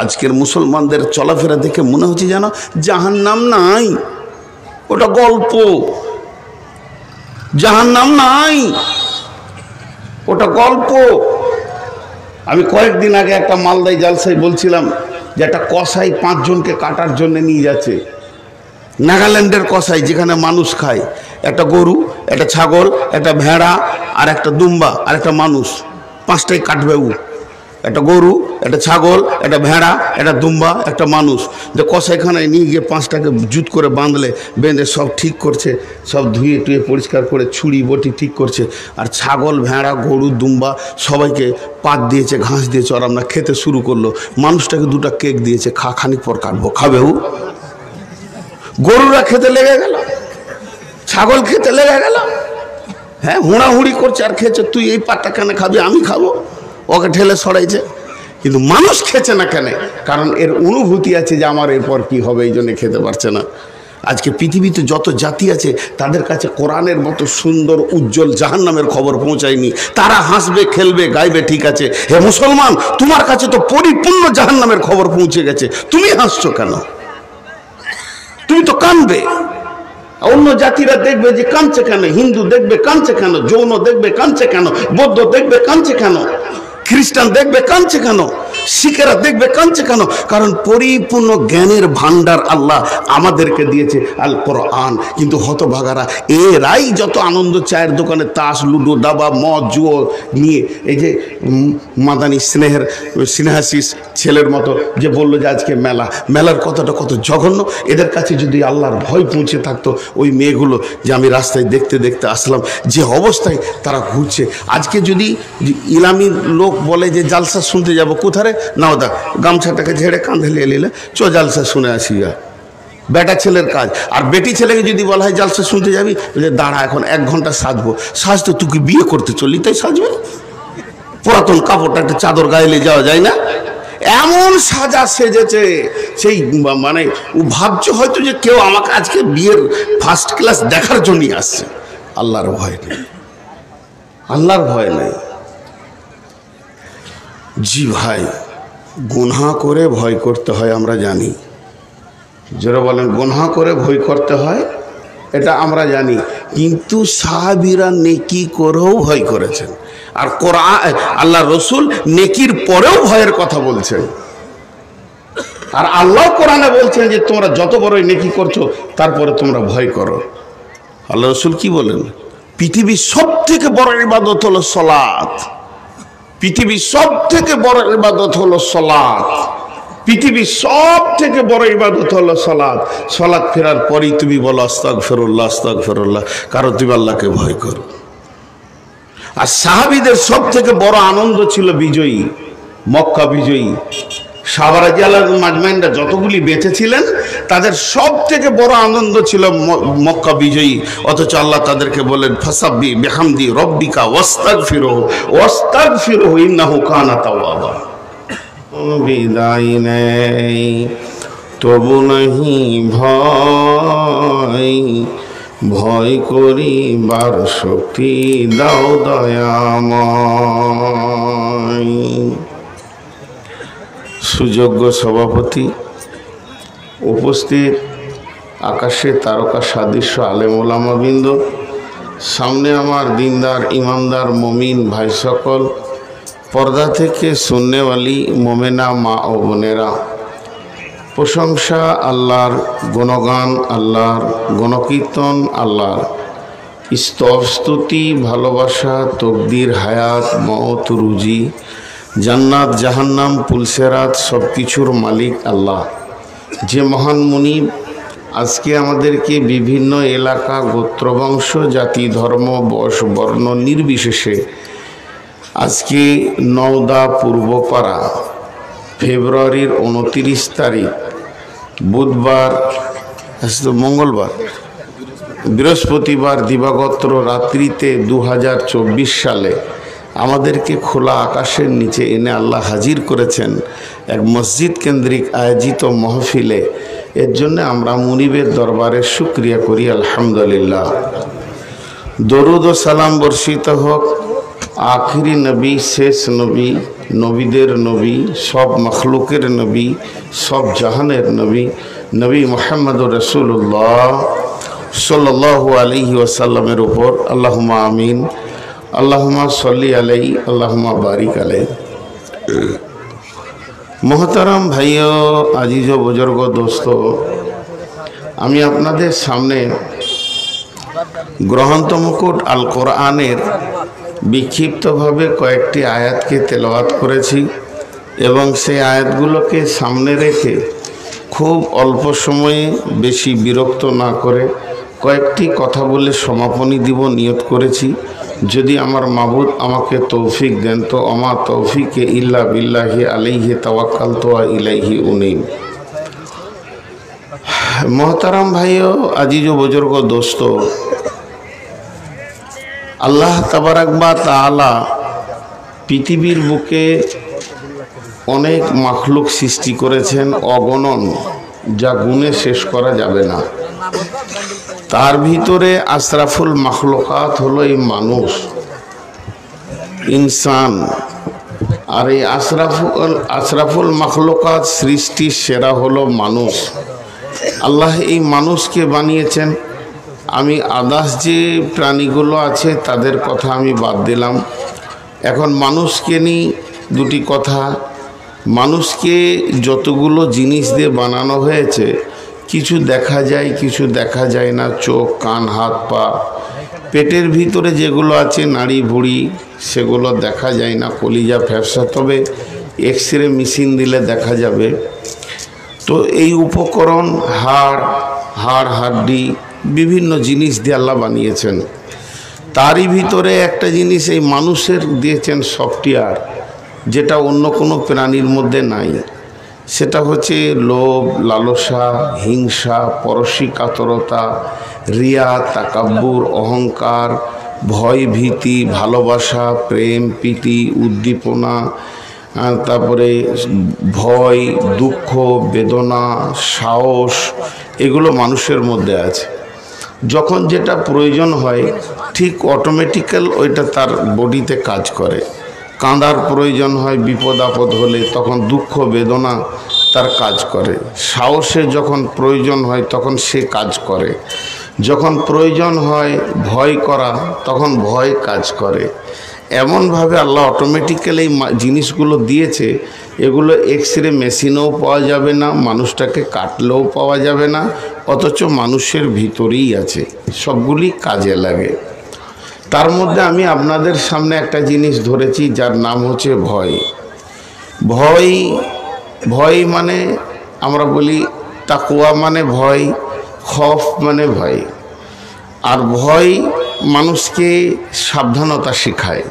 আজকের মুসলমানদের চলাফেরা দেখে মনে হচ্ছে যেন জাহান্নাম নাই, ওটা গল্প। জাহান্নাম নাই, ওটা গল্প। আমি কয়েকদিন আগে একটা মালদায় জালসায় বলছিলাম যে একটা কসাই 5 জনকে কাটার জন্য নিয়ে যাচ্ছে, নাগাল্যান্ডের কসাই, যেখানে মানুষ খায়। একটা গরু, একটা ছাগল, একটা ভেড়া আর একটা দুম্বা আর একটা মানুষ, 5টাই কাটবে ও। একটা গরু, একটা ছাগল, একটা ভেড়া, একটা দুম্বা, একটা মানুষ। যে কসাইখানায় নিয়ে গিয়ে 5টাকে জুত করে বেঁধে সব ঠিক করছে, সব ধুয়ে টুয়ে পরিষ্কার করে ছুরি বটি ঠিক করছে। আর ছাগল, ভেড়া, গরু, দুম্বা সবাইকে পাত দিয়েছে, ঘাস দিয়েছে, আর আমরা খেতে শুরু করলো। মানুষটাকে 2টা কেক দিয়েছে, খানিক পর কাটবো, খাবে ও। গরুরা খেতে লেগে গেল, ছাগল খেতে লেগে গেল, হ্যাঁ হুড়াহুড়ি করছে আর খেয়েছে। তুই এই পাতটা কেন খাবি, আমি খাবো, ওকে ঠেলে সরাইছে। কিন্তু মানুষ খেছে না কেন? কারণ এর অনুভূতি আছে যে আমার এরপর কি হবে, এই জন্য খেতে পারছে না। আজকে পৃথিবীতে যত জাতি আছে তাদের কাছে কোরআনের মতো সুন্দর উজ্জ্বল জাহান্নামের খবর পৌঁছায়নি। তারা হাসবে, খেলবে, গাইবে, ঠিক আছে। হে মুসলমান, তোমার কাছে তো পরিপূর্ণ জাহান্নামের খবর পৌঁছে গেছে, তুমি হাসছো কেন? তুমি তো কাঁদবে। অন্য জাতিরা দেখবে যে কাঁদছে কেন, হিন্দু দেখবে কাঁদছে কেন, জৈন দেখবে কাঁদছে কেন, বৌদ্ধ দেখবে কাঁদছে কেন, খ্রিস্টান দেখবে কাঁদছে কেন, শিখেরা দেখবে কাঁদছে কেন? কারণ পরিপূর্ণ জ্ঞানের ভান্ডার আল্লাহ আমাদেরকে দিয়েছে, আল কোরআন। কিন্তু হতভাগারা এরাই যত আনন্দ, চায়ের দোকানে তাস, লুডো, দাবা, মদ, জুয়ো নিয়ে, এই যে মাদানী স্নেহাশিস ছেলের মতো যে বললো যে আজকে মেলার কথাটা কত জঘন্য। এদের কাছে যদি আল্লাহর ভয় পৌঁছে থাকতো, ওই মেয়েগুলো যে আমি রাস্তায় দেখতে দেখতে আসলাম, যে অবস্থায় তারা ঘুরছে। আজকে যদি ইলামি লোক বলে যে জালসা শুনতে যাব, কোথায়? নাও দা, গামছাটাকে ঝেড়ে কাঁধে নিয়ে নিলে চো জালসা শুনে আসি। বেটা ছেলের কাজ। আর বেটি ছেলেকে যদি বলা হয় জালসা শুনতে যাবি, দাঁড়া এখন 1 ঘন্টা সাজবো। সাজতে তুই কি বিয়ে করতে চললি তাই সাজবে? পুরাতন কাপড়টা একটা চাদর গাইলে যাওয়া যায় না? এমন সাজা সেজেছে, সেই মানে ও ভাবছে হয়তো যে কেউ আমাকে আজকে বিয়ের ফার্স্ট ক্লাস দেখার জন্যই আসছে। আল্লাহর ভয় নেই, আল্লাহর ভয় নেই। জি ভাই, গুনাহ করে ভয় করতে হয় আমরা জানি। যারা বলেন গুনাহ করে ভয় করতে হয়, এটা আমরা জানি। কিন্তু সাহাবীরা নেকি করেও ভয় করেছেন। আর কোরআন, আল্লাহ রসুল নেকির পরেও ভয়ের কথা বলছেন। আর আল্লাহ কোরআনে বলছেন যে তোমরা যত বড়ই নেকি করছো তারপরে তোমরা ভয় করো। আল্লাহ রসুল কি বলেন? পৃথিবীর সব থেকে বড় ইবাদত হলো সালাত। পৃথিবীর সব থেকে বড় ইবাদত হলো সালাত। পৃথিবীর সব থেকে বড় ইবাদত হলো সালাত। সালাত ফেরার পরেই তুমি বলো আস্তাগফিরুল্লাহ, আস্তাগফিরুল্লাহ, কারণ তুমি আল্লাহকে ভয় করো। আর সাহাবীদের সব থেকে বড় আনন্দ ছিল বিজয়ী, মক্কা বিজয়ী। সাহাবা রাদিয়াল্লাহু মাজমাইনরা যতগুলি বেঁচে ছিলেন, তাদের সব থেকে বড় আনন্দ ছিল মক্কা বিজয়ী। অথচ আল্লাহ তাদেরকে বলেন ফাসাব্বি বিহামদি রব্বিকা ওয়াস্তাগফিরহু ওয়াস্তাগফিরহু ইন্নাহু কানা তাওয়াবা। বিদায় নেই তবু নাহি ভয়, ভয় করিবার শক্তি দাও দয়াময়। সুযোগ্য সভাপতি, উপস্থিত আকাশে তারকা সাদৃশ্য আলেম ওলামাবৃন্দ, সামনে আমার দিনদার ইমানদার মমিন ভাই সকল, পর্দা থেকে সুন্নেওয়ালি মোমেনা মা ও বোনেরা, প্রশংসা আল্লাহর, গুণগান আল্লাহর, গণকীর্তন আল্লাহর, স্তব-স্তুতি, ভালোবাসা, তকদির, হায়াত, মওত, রুজি, জান্নাত, জাহান্নাম, পুলসেরাত, সব কিছুর মালিক আল্লাহ। যে মহান মুনিব আজকে আমাদেরকে বিভিন্ন এলাকা, গোত্রবংশ, জাতি, ধর্ম, বয়স, বর্ণ নির্বিশেষে আজকে নওদা পূর্বপাড়া ফেব্রুয়ারির 29 তারিখ বুধবার, মঙ্গলবার, বৃহস্পতিবার দিবাগত রাত্রিতে 2024 সালে আমাদেরকে খোলা আকাশের নিচে এনে আল্লাহ হাজির করেছেন এক মসজিদ কেন্দ্রিক আয়োজিত মাহফিলে। এর জন্য আমরা মুনিবের দরবারে শুকরিয়া করি আলহামদুলিল্লাহ। দরুদ ও সালাম বর্ষিত হোক आखिरी नबी, शेष नबी, नबीदेर नबी, सब मखलूकेर नबी, सब जहानेर नबी, नबी मुहम्मद रसूलुल्लाह सल्लल्लाहु अलैहि वसल्लमेर ऊपर अल्लाहुम्मा आमीन। अल्लाहुम्मा सल्ली अलैहि, अल्लाहुम्मा बारिक अलैहि। मोहतरम भाइयों, आजिजो बुजुर्ग दोस्तों, আমি আপনাদের সামনে গ্রন্থ মুকুট আল কোরআনের বিক্ষিপ্তভাবে কয়েকটি আয়াতকে তেলাওয়াত করেছি এবং সেই আয়াতগুলোকে সামনে রেখে খুব অল্প সময়ে বেশি বিরক্ত না করে কয়েকটি কথা বলে সমাপনী দিব নিয়ত করেছি। যদি আমার মাবুদ আমাকে তৌফিক দেন তো আমা তৌফিকে ইল্লা বিল্লাহি আলাইহি তাওয়াক্কালতু ওয়া ইলাইহি উনীব। मोहतरम भाइयों, अजीजो बुजुर्गो दोस्तों, আল্লাহ তাবারাক वा ताआला পৃথিবীর বুকে অনেক মাখলুক সৃষ্টি করেছেন অগণন, যা গুণে শেষ করা যাবে না। তার ভিতরে আশরাফুল মাখলুকাত হলো এই মানুষ, ইনসান। আর এই আশরাফুল মাখলুকাত সৃষ্টির সেরা হলো মানুষ। আল্লাহ এই মানুষকে বানিয়েছেন। আমি আদার্স যে প্রাণীগুলো আছে তাদের কথা আমি বাদ দিলাম। এখন মানুষকে নিয়ে দুটি কথা। মানুষকে যতগুলো জিনিস দিয়ে বানানো হয়েছে, কিছু দেখা যায়, কিছু দেখা যায় না। চোখ, কান, হাত, পা, পেটের ভিতরে যেগুলো আছে নাড়ি ভুঁড়ি, সেগুলো দেখা যায় না। কলিজা, ফ্যাপসা, তবে এক্সরে মেশিন দিলে দেখা যাবে। তো এই উপকরণ হাড় হাড্ডি বিভিন্ন জিনিস দিয়ে আল্লাহ বানিয়েছেন। তারই ভিতরে একটা জিনিস এই মানুষের দিয়েছেন সফটওয়্যার, যেটা অন্য কোনো প্রাণীর মধ্যে নাই। সেটা হচ্ছে লোভ, লালসা, হিংসা, পরশী কাতরতা, রিয়া, তাকাব্বুর, অহংকার, ভয়, ভীতি, ভালোবাসা, প্রেম, প্রীতি, উদ্দীপনা, তারপরে ভয়, দুঃখ, বেদনা, সাহস, এগুলো মানুষের মধ্যে আছে। যখন যেটা প্রয়োজন হয় ঠিক অটোমেটিক্যাল ওইটা তার বডিতে কাজ করে। কাঁদার প্রয়োজন হয় বিপদ আপদ হলে, তখন দুঃখ বেদনা তার কাজ করে। সাহসের যখন প্রয়োজন হয় তখন সে কাজ করে। যখন প্রয়োজন হয় ভয় করা তখন ভয় কাজ করে। এমনভাবে আল্লাহ অটোমেটিক্যালি এই জিনিসগুলো দিয়েছে, এগুলো এক্সরে মেশিনেও পাওয়া যাবে না, মানুষটাকে কাটলেও পাওয়া যাবে না, অথচ মানুষের ভিতরেই আছে, সবগুলি কাজে লাগে। তার মধ্যে আমি আপনাদের সামনে একটা জিনিস ধরেছি যার নাম হচ্ছে ভয়। ভয় মানে আমরা বলি তাকওয়া মানে ভয়, খৌফ মানে ভয়। আর ভয় মানুষকে সাবধানতা শেখায়।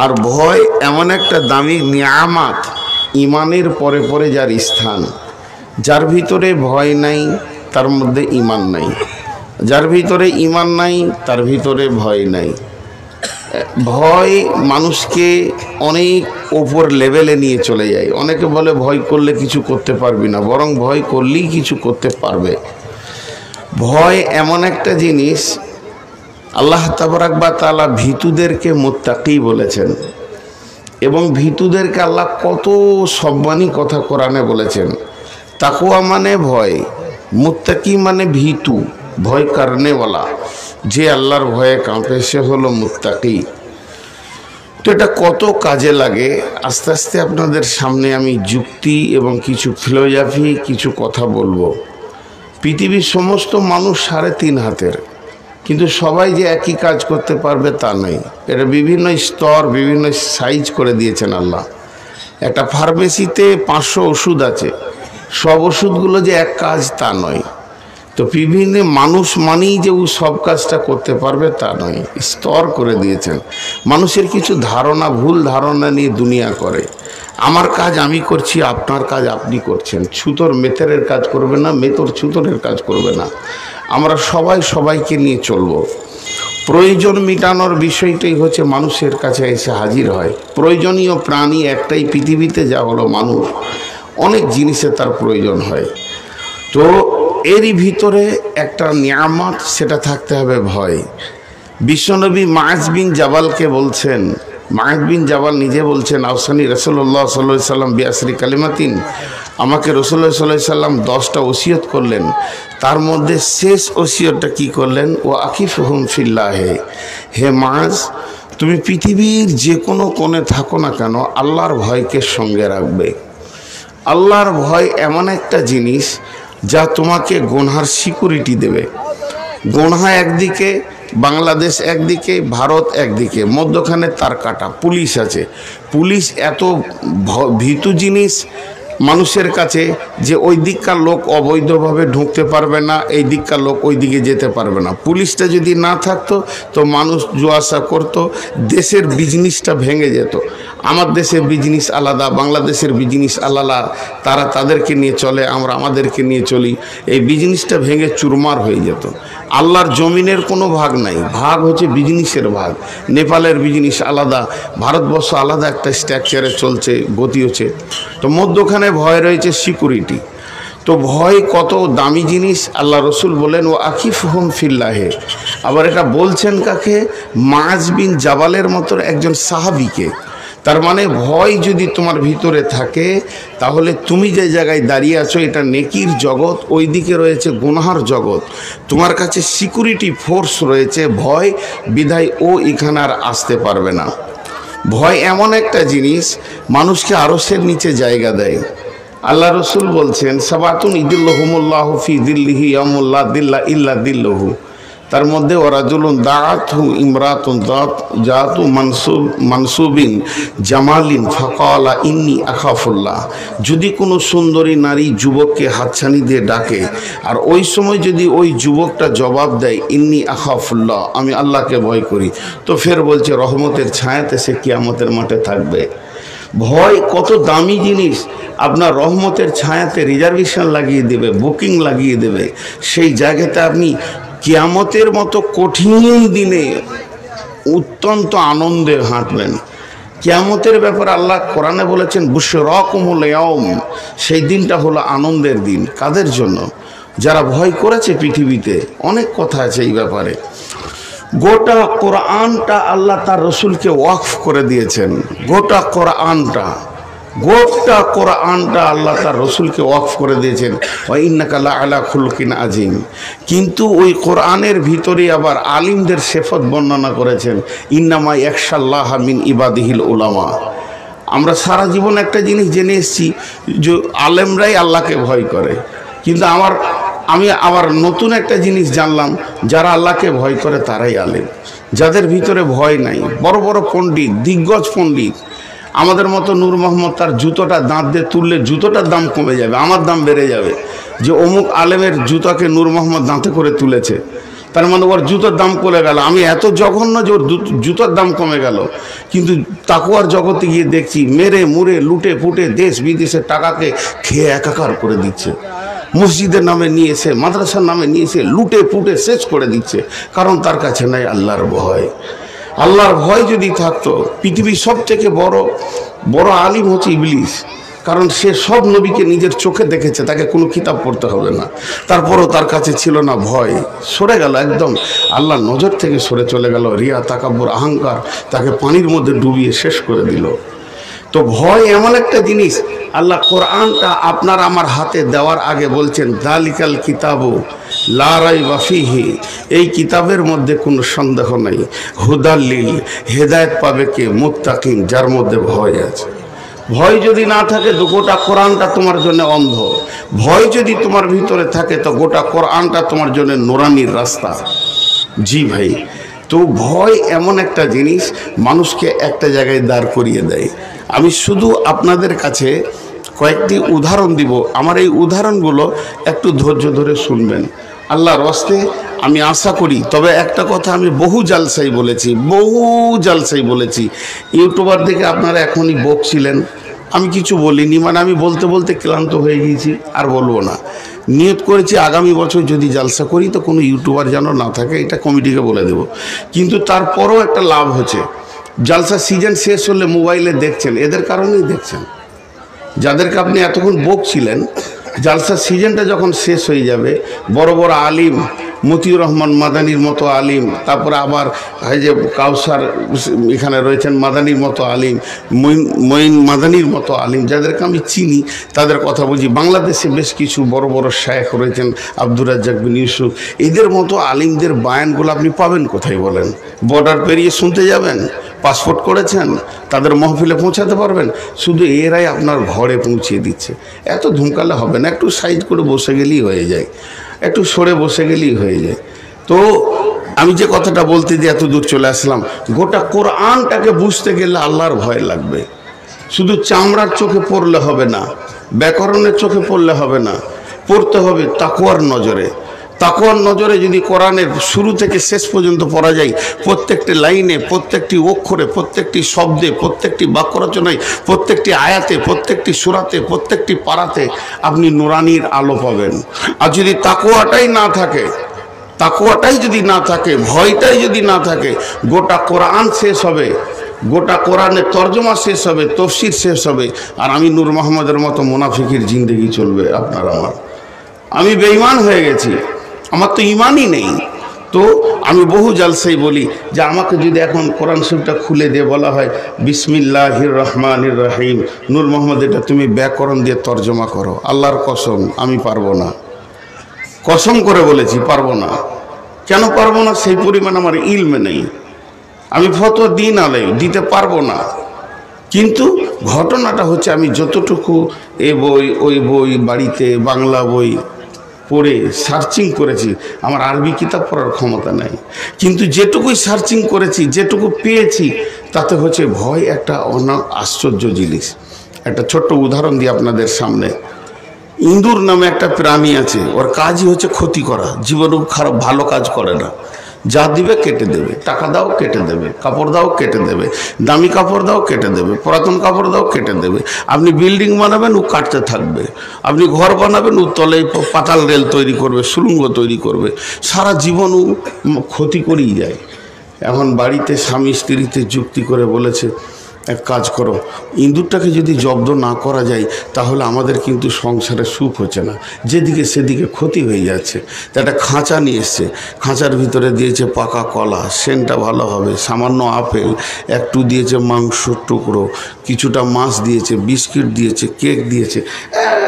আর ভয় এমন একটা দামি নিয়ামত, ইমানের পরে পরে যার স্থান। যার ভিতরে ভয় নাই তার মধ্যে ইমান নাই, যার ভিতরে ইমান নাই তার ভিতরে ভয় নাই। ভয় মানুষকে অনেক ওপর লেভেলে নিয়ে চলে যায়। অনেকে বলে ভয় করলে কিছু করতে পারবি না, বরং ভয় করলেই কিছু করতে পারবে। ভয় এমন একটা জিনিস, আল্লাহ তাবারাক वा ताआला ভীতুদেরকে মুত্তাকি বলেছেন এবং ভীতুদেরকে আল্লাহ কত সম্মানী কথা কোরআনে বলেছেন। তাকওয়া মানে ভয়, মুত্তাকি মানে ভীতু, ভয় করনেওয়ালা, যে আল্লাহর ভয়ে কাঁপে সে হলো মুত্তাকি। তো এটা কত কাজে লাগে আস্তে আস্তে আপনাদের সামনে আমি যুক্তি এবং কিছু ফিলোসফি কিছু কথা বলবো। পৃথিবীর সমস্ত মানুষ 3.5 হাতের, কিন্তু সবাই যে একই কাজ করতে পারবে তা নয়। এটা বিভিন্ন স্তর, বিভিন্ন সাইজ করে দিয়েছেন আল্লাহ। একটা ফার্মেসিতে 500 ওষুধ আছে, সব ওষুধগুলো যে এক কাজ তা নয়। তো বিভিন্ন মানুষ মানেই যে সব কাজটা করতে পারবে তা নয়, স্তর করে দিয়েছেন। মানুষের কিছু ধারণা, ভুল ধারণা নিয়ে দুনিয়া করে। আমার কাজ আমি করছি, আপনার কাজ আপনি করছেন। ছুতোর মেথরের কাজ করবে না, মেথর ছুতোরের কাজ করবে না। আমরা সবাই সবাইকে নিয়ে চলব। প্রয়োজন মেটানোর বিষয়টাই হচ্ছে মানুষের কাছে এসে হাজির হয়। প্রয়োজনীয় প্রাণী একটাই পৃথিবীতে, যা হলো মানুষ। অনেক জিনিসে তার প্রয়োজন হয়। তো এরই ভিতরে একটা নিয়ামত, সেটা থাকতে হবে ভয়। বিশ্বনবী মাআজ বিন জাবালকে বলছেন, মাআজ বিন জাবাল নিজে বলছেন, আওসানি রাসূলুল্লাহ সাল্লাল্লাহু আলাইহি সাল্লাম বিআসরি কালিমাতিন, আমাকে রাসূলুল্লাহ সাল্লাল্লাহু আলাইহি সাল্লাম 10টা ওসিয়ত করলেন। তার মধ্যে শেষ ওসিয়তটা কি করলেন? ও আকিফহুম ফিল্লাহে, হে মাআজ তুমি পৃথিবীর যে কোনো কোণে থাকো না কেন আল্লাহর ভয়কে সঙ্গে রাখবে। আল্লাহর ভয় এমন একটা জিনিস যা তোমাকে গুনহার সিকিউরিটি দেবে। গুনহা একদিকে, বাংলাদেশ একদিকে, ভারত একদিকে, মধ্যখানে তার কাটা পুলিশ আছে। পুলিশ এত ভীতু জিনিস মানুষের কাছে যে ওই দিককার লোক অবৈধভাবে ঢুকতে পারবে না, এই দিককার লোক ওই দিকে যেতে পারবে না। পুলিশটা যদি না থাকতো তো মানুষ জুয়াশা করতো, দেশের বিজনেসটা ভেঙে যেত। আমার দেশের বিজনেস আলাদা, বাংলাদেশের বিজনেস আলাদা, তারা তাদেরকে নিয়ে চলে, আমরা আমাদেরকে নিয়ে চলি, এই বিজনেসটা ভেঙে চুরমার হয়ে যেত। আল্লাহর জমিনের কোনো ভাগ নাই, ভাগ হচ্ছে বিজনেসের ভাগ। নেপালের বিজনেস আলাদা, ভারতবর্ষ আলাদা একটা স্ট্রাকচারে চলছে, গতি হচ্ছে। তো মধ্যখানে ভয় রয়েছে সিকিউরিটি। তো ভয় কত দামি জিনিস, আল্লাহ রসুল বলেন ও আকিফহুম ফিল্লাহে। আবার এটা বলছেন কাকে? মাআজ বিন জাবালের মতো একজন সাহাবীকে। তার মানে ভয় যদি তোমার ভিতরে থাকে তাহলে তুমি যে জায়গায় দাঁড়িয়ে আছো এটা নেকির জগৎ, ওই দিকে রয়েছে গুনাহার জগৎ। তোমার কাছে সিকিউরিটি ফোর্স রয়েছে, ভয় বিধায় ও এখানে আর আসতে পারবে না। ভয় এমন একটা জিনিস মানুষকে আরশের নিচে জায়গা দেয়। আল্লাহ রসুল বলছেন সাবাতুন ইদিল্লাহুমুল্লাহু ফি দিল্লিহি ইয়াউমুল্লা দিল্লা ইল্লা দিল্লুহু। তার মধ্যে ওরাজুলুন দাআতহু ইমরাতুন জাতু মানসুবিন জামালিন ফাকালা ইন্নী আখাফুল্লাহ। যদি কোনো সুন্দরী নারী যুবককে হাতছানি দিয়ে ডাকে আর ওই সময় যদি ওই যুবকটা জবাব দেয় ইন্নী আখাফুল্লাহ, আমি আল্লাহকে ভয় করি, তো ফের বলছে রহমতের ছায়াতে সে কিয়ামতের মাঠে থাকবে। ভয় কত দামি জিনিস, আপনার রহমতের ছায়াতে রিজার্ভেশন লাগিয়ে দেবে, বুকিং লাগিয়ে দেবে। সেই জায়গাতে আপনি কিয়ামতের মতো কঠিন দিনে অত্যন্ত আনন্দে হাঁটবেন। কিয়ামতের ব্যাপারে আল্লাহ কোরআনে বলেছেন বুশরাকুমুল ইয়াউম, সেই দিনটা হলো আনন্দের দিন। কাদের জন্য? যারা ভয় করেছে পৃথিবীতে। অনেক কথা আছে এই ব্যাপারে। গোটা কোরআনটা আল্লাহ তার রসুলকে ওয়াকফ করে দিয়েছেন। গোটা কোরআনটা আল্লাহ তার রসুলকে ওয়াকফ করে দিয়েছেন। ওয়া ইন্নাকা লাআলা খুলকিন আযীম। কিন্তু ওই কোরআনের ভিতরে আবার আলিমদের সিফত বর্ণনা করেছেন, ইন্নামা ইয়াখশাল্লাহ মিন ইবাদিহিল উলামা। আমরা সারা জীবন একটা জিনিস জেনে এসেছি যে আলেমরাই আল্লাহকে ভয় করে, কিন্তু আমি আবার নতুন একটা জিনিস জানলাম, যারা আল্লাহকে ভয় করে তারাই আলেম। যাদের ভিতরে ভয় নাই, বড় বড় পণ্ডিত, দিগ্গজ পণ্ডিত, আমাদের মতো নূর মোহাম্মদ তার জুতোটা দাঁত দিয়ে তুললে জুতোটার দাম কমে যাবে, আমার দাম বেড়ে যাবে। যে অমুক আলেমের জুতাকে নূর মোহাম্মদ দাঁতে করে তুলেছে, তার মানে ওর জুতোর দাম কমে গেল। আমি এত জঘন্য যে ওর জুতোর দাম কমে গেল, কিন্তু তাকুয়ার জগতে গিয়ে দেখছি মেরে মুরে লুটে ফুটে দেশ বিদেশের টাকাকে খেয়ে একাকার করে দিচ্ছে। মসজিদের নামে নিয়েছে, মাদ্রাসার নামে নিয়েছে, লুটে ফুটে শেষ করে দিচ্ছে। কারণ তার কাছে নাই আল্লাহর ভয়। আল্লাহর ভয় যদি থাকতো, পৃথিবীর সবথেকে বড় আলিম হচ্ছে ইবলিস। কারণ সে সব নবীকে নিজের চোখে দেখেছে, তাকে কোনো কিতাব পড়তে হবে না। তারপরও তার কাছে ছিল না ভয়, সরে গেল, একদম আল্লাহর নজর থেকে সরে চলে গেল। রিয়া, তাকাব্বুর, অহংকার তাকে পানির মধ্যে ডুবিয়ে শেষ করে দিল। তো ভয় এমন একটা জিনিস, আল্লাহ কোরআনটা আপনার আমার হাতে দেওয়ার আগে বলছেন যালিকাল কিতাবু লা রাইবা ফীহি, এই কিতাবের মধ্যে কোনো সন্দেহ নাই, হুদাল্লিল, হেদায়েত পাবে কে? মুত্তাকিন, যার মধ্যে ভয় আছে। ভয় যদি না থাকে তো গোটা কোরআনটা তোমার জন্য অন্ধ। ভয় যদি তোমার ভিতরে থাকে তো গোটা কোরআনটা তোমার জন্য নুরানির রাস্তা। জি ভাই, তো ভয় এমন একটা জিনিস মানুষকে একটা জায়গায় দাঁড় করিয়ে দেয়। আমি শুধু আপনাদের কাছে কয়েকটি উদাহরণ দিব। আমার এই উদাহরণগুলো একটু ধৈর্য ধরে শুনবেন আল্লাহর ওয়াস্তে। আমি আশা করি, তবে একটা কথা আমি বহু জালসাই বলেছি, ইউটিউবার দেখে আপনারা এখনই বকছিলেন, আমি কিছু বলিনি, মানে আমি বলতে বলতে ক্লান্ত হয়ে গিয়েছি, আর বলবো না। নিয়ত করেছি আগামী বছর যদি জালসা করি তো কোনো ইউটিউবার যেন না থাকে, এটা কমিটিকে বলে দেব। কিন্তু তারপরও একটা লাভ হচ্ছে, জালসা সিজন শেষ হলে মোবাইলে দেখছেন, এদের কারণেই দেখছেন। যাদেরকে আপনি এতক্ষণ বকছিলেন, জালসা সিজনটা যখন শেষ হয়ে যাবে, বড় বড় আলিম মতিউর রহমান মাদানির মতো আলিম, তারপরে আবার এই যে কাউসার এখানে রয়েছেন মাদানির মতো আলিম, মঈন মাদানির মতো আলিম, যাদেরকে আমি চিনি তাদের কথা বলছি। বাংলাদেশে বেশ কিছু বড় বড় শায়েখ রয়েছেন, আব্দুর রাজ্জাক বিন ইউসুফ, এদের মতো আলিমদের বায়ানগুলো আপনি পাবেন কোথায় বলেন? বর্ডার পেরিয়ে শুনতে যাবেন? পাসপোর্ট করেছেন? তাদের মহফিলে পৌঁছাতে পারবেন? শুধু এরাই আপনার ঘরে পৌঁছিয়ে দিচ্ছে। এত ধুমকালে হবে না, একটু সাইড করে বসে গেলেই হয়ে যায়, একটু সরে বসে গেলেই হয়ে যায়। তো আমি যে কথাটা বলতে যে এত দূর চলে আসলাম, গোটা কোরআনটাকে বুঝতে গেলে আল্লাহর ভয় লাগবে। শুধু চামড়ার চোখে পড়লে হবে না, ব্যাকরণের চোখে পড়লে হবে না, পড়তে হবে তাকওয়ার নজরে। তাকওয়ার নজরে যদি কোরআনের শুরু থেকে শেষ পর্যন্ত পড়া যায়, প্রত্যেকটি লাইনে, প্রত্যেকটি অক্ষরে, প্রত্যেকটি শব্দে, প্রত্যেকটি বাক্য রচনায়, প্রত্যেকটি আয়াতে, প্রত্যেকটি সূরাতে, প্রত্যেকটি পারাতে আপনি নুরানির আলো পাবেন। আর যদি তাকওয়াটাই না থাকে, তাকওয়াটাই যদি না থাকে, ভয়টাই যদি না থাকে, গোটা কোরআন শেষ হবে, গোটা কোরআনের তর্জমা শেষ হবে, তফসির শেষ হবে, আর আমি নূর মোহাম্মদের মতো মুনাফিকের জিন্দেগি চলবে আপনার আমার। আমি বেঈমান হয়ে গেছি, আমার তো ইমানই নেই। তো আমি বহু জালসাই বলি যে আমাকে যদি এখন কোরআন শরীফটা খুলে দিয়ে বলা হয় বিসমিল্লাহির রহমানির রহিম, নূর মোহাম্মদ এটা তুমি ব্যাকরণ দিয়ে তর্জমা করো, আল্লাহর কসম আমি পারবো না, কসম করে বলেছি পারবো না। কেন পারবো না? সেই পরিমাণ আমার ইলমে নেই, আমি ফতোয়া দিতে পারবো না। কিন্তু ঘটনাটা হচ্ছে আমি যতটুকু এ বই ওই বই বাড়িতে বাংলা বই পড়ে সার্চিং করেছি, আমার আরবি কিতাব পড়ার ক্ষমতা নাই, কিন্তু যেটুকুই সার্চিং করেছি, যেটুকু পেয়েছি, তাতে হচ্ছে ভয় একটা আশ্চর্য জিনিস। একটা ছোট্ট উদাহরণ দিই আপনাদের সামনে। ইঁদুর নামে একটা প্রাণী আছে, ওর কাজই হচ্ছে ক্ষতি করা, জীবনেও খারাপ ভালো কাজ করে না। যা দিবে কেটে দেবে, টাকা দাও কেটে দেবে, কাপড় দাও কেটে দেবে, দামি কাপড় দাও কেটে দেবে, পুরাতন কাপড় দাও কেটে দেবে। আপনি বিল্ডিং বানাবেন ও কাটতে থাকবে, আপনি ঘর বানাবেন ও তলে পাতাল রেল তৈরি করবে, সুড়ঙ্গ তৈরি করবে, সারা জীবন ও ক্ষতি করেই যায়। এখন বাড়িতে স্বামী স্ত্রীতে যুক্তি করে বলেছে এক কাজ করো, ইঁদুরটাকে যদি জব্দ না করা যায় তাহলে আমাদের কিন্তু সংসারে সুখ হচ্ছে না, যেদিকে সেদিকে ক্ষতি হয়ে যাচ্ছে। তা একটা খাঁচা নিয়ে এসছে, খাঁচার ভিতরে দিয়েছে পাকা কলা, সেন্টটা ভালো হবে, সামান্য আপেল, একটু দিয়েছে মাংসর টুকরো, কিছুটা মাছ দিয়েছে, বিস্কিট দিয়েছে, কেক দিয়েছে,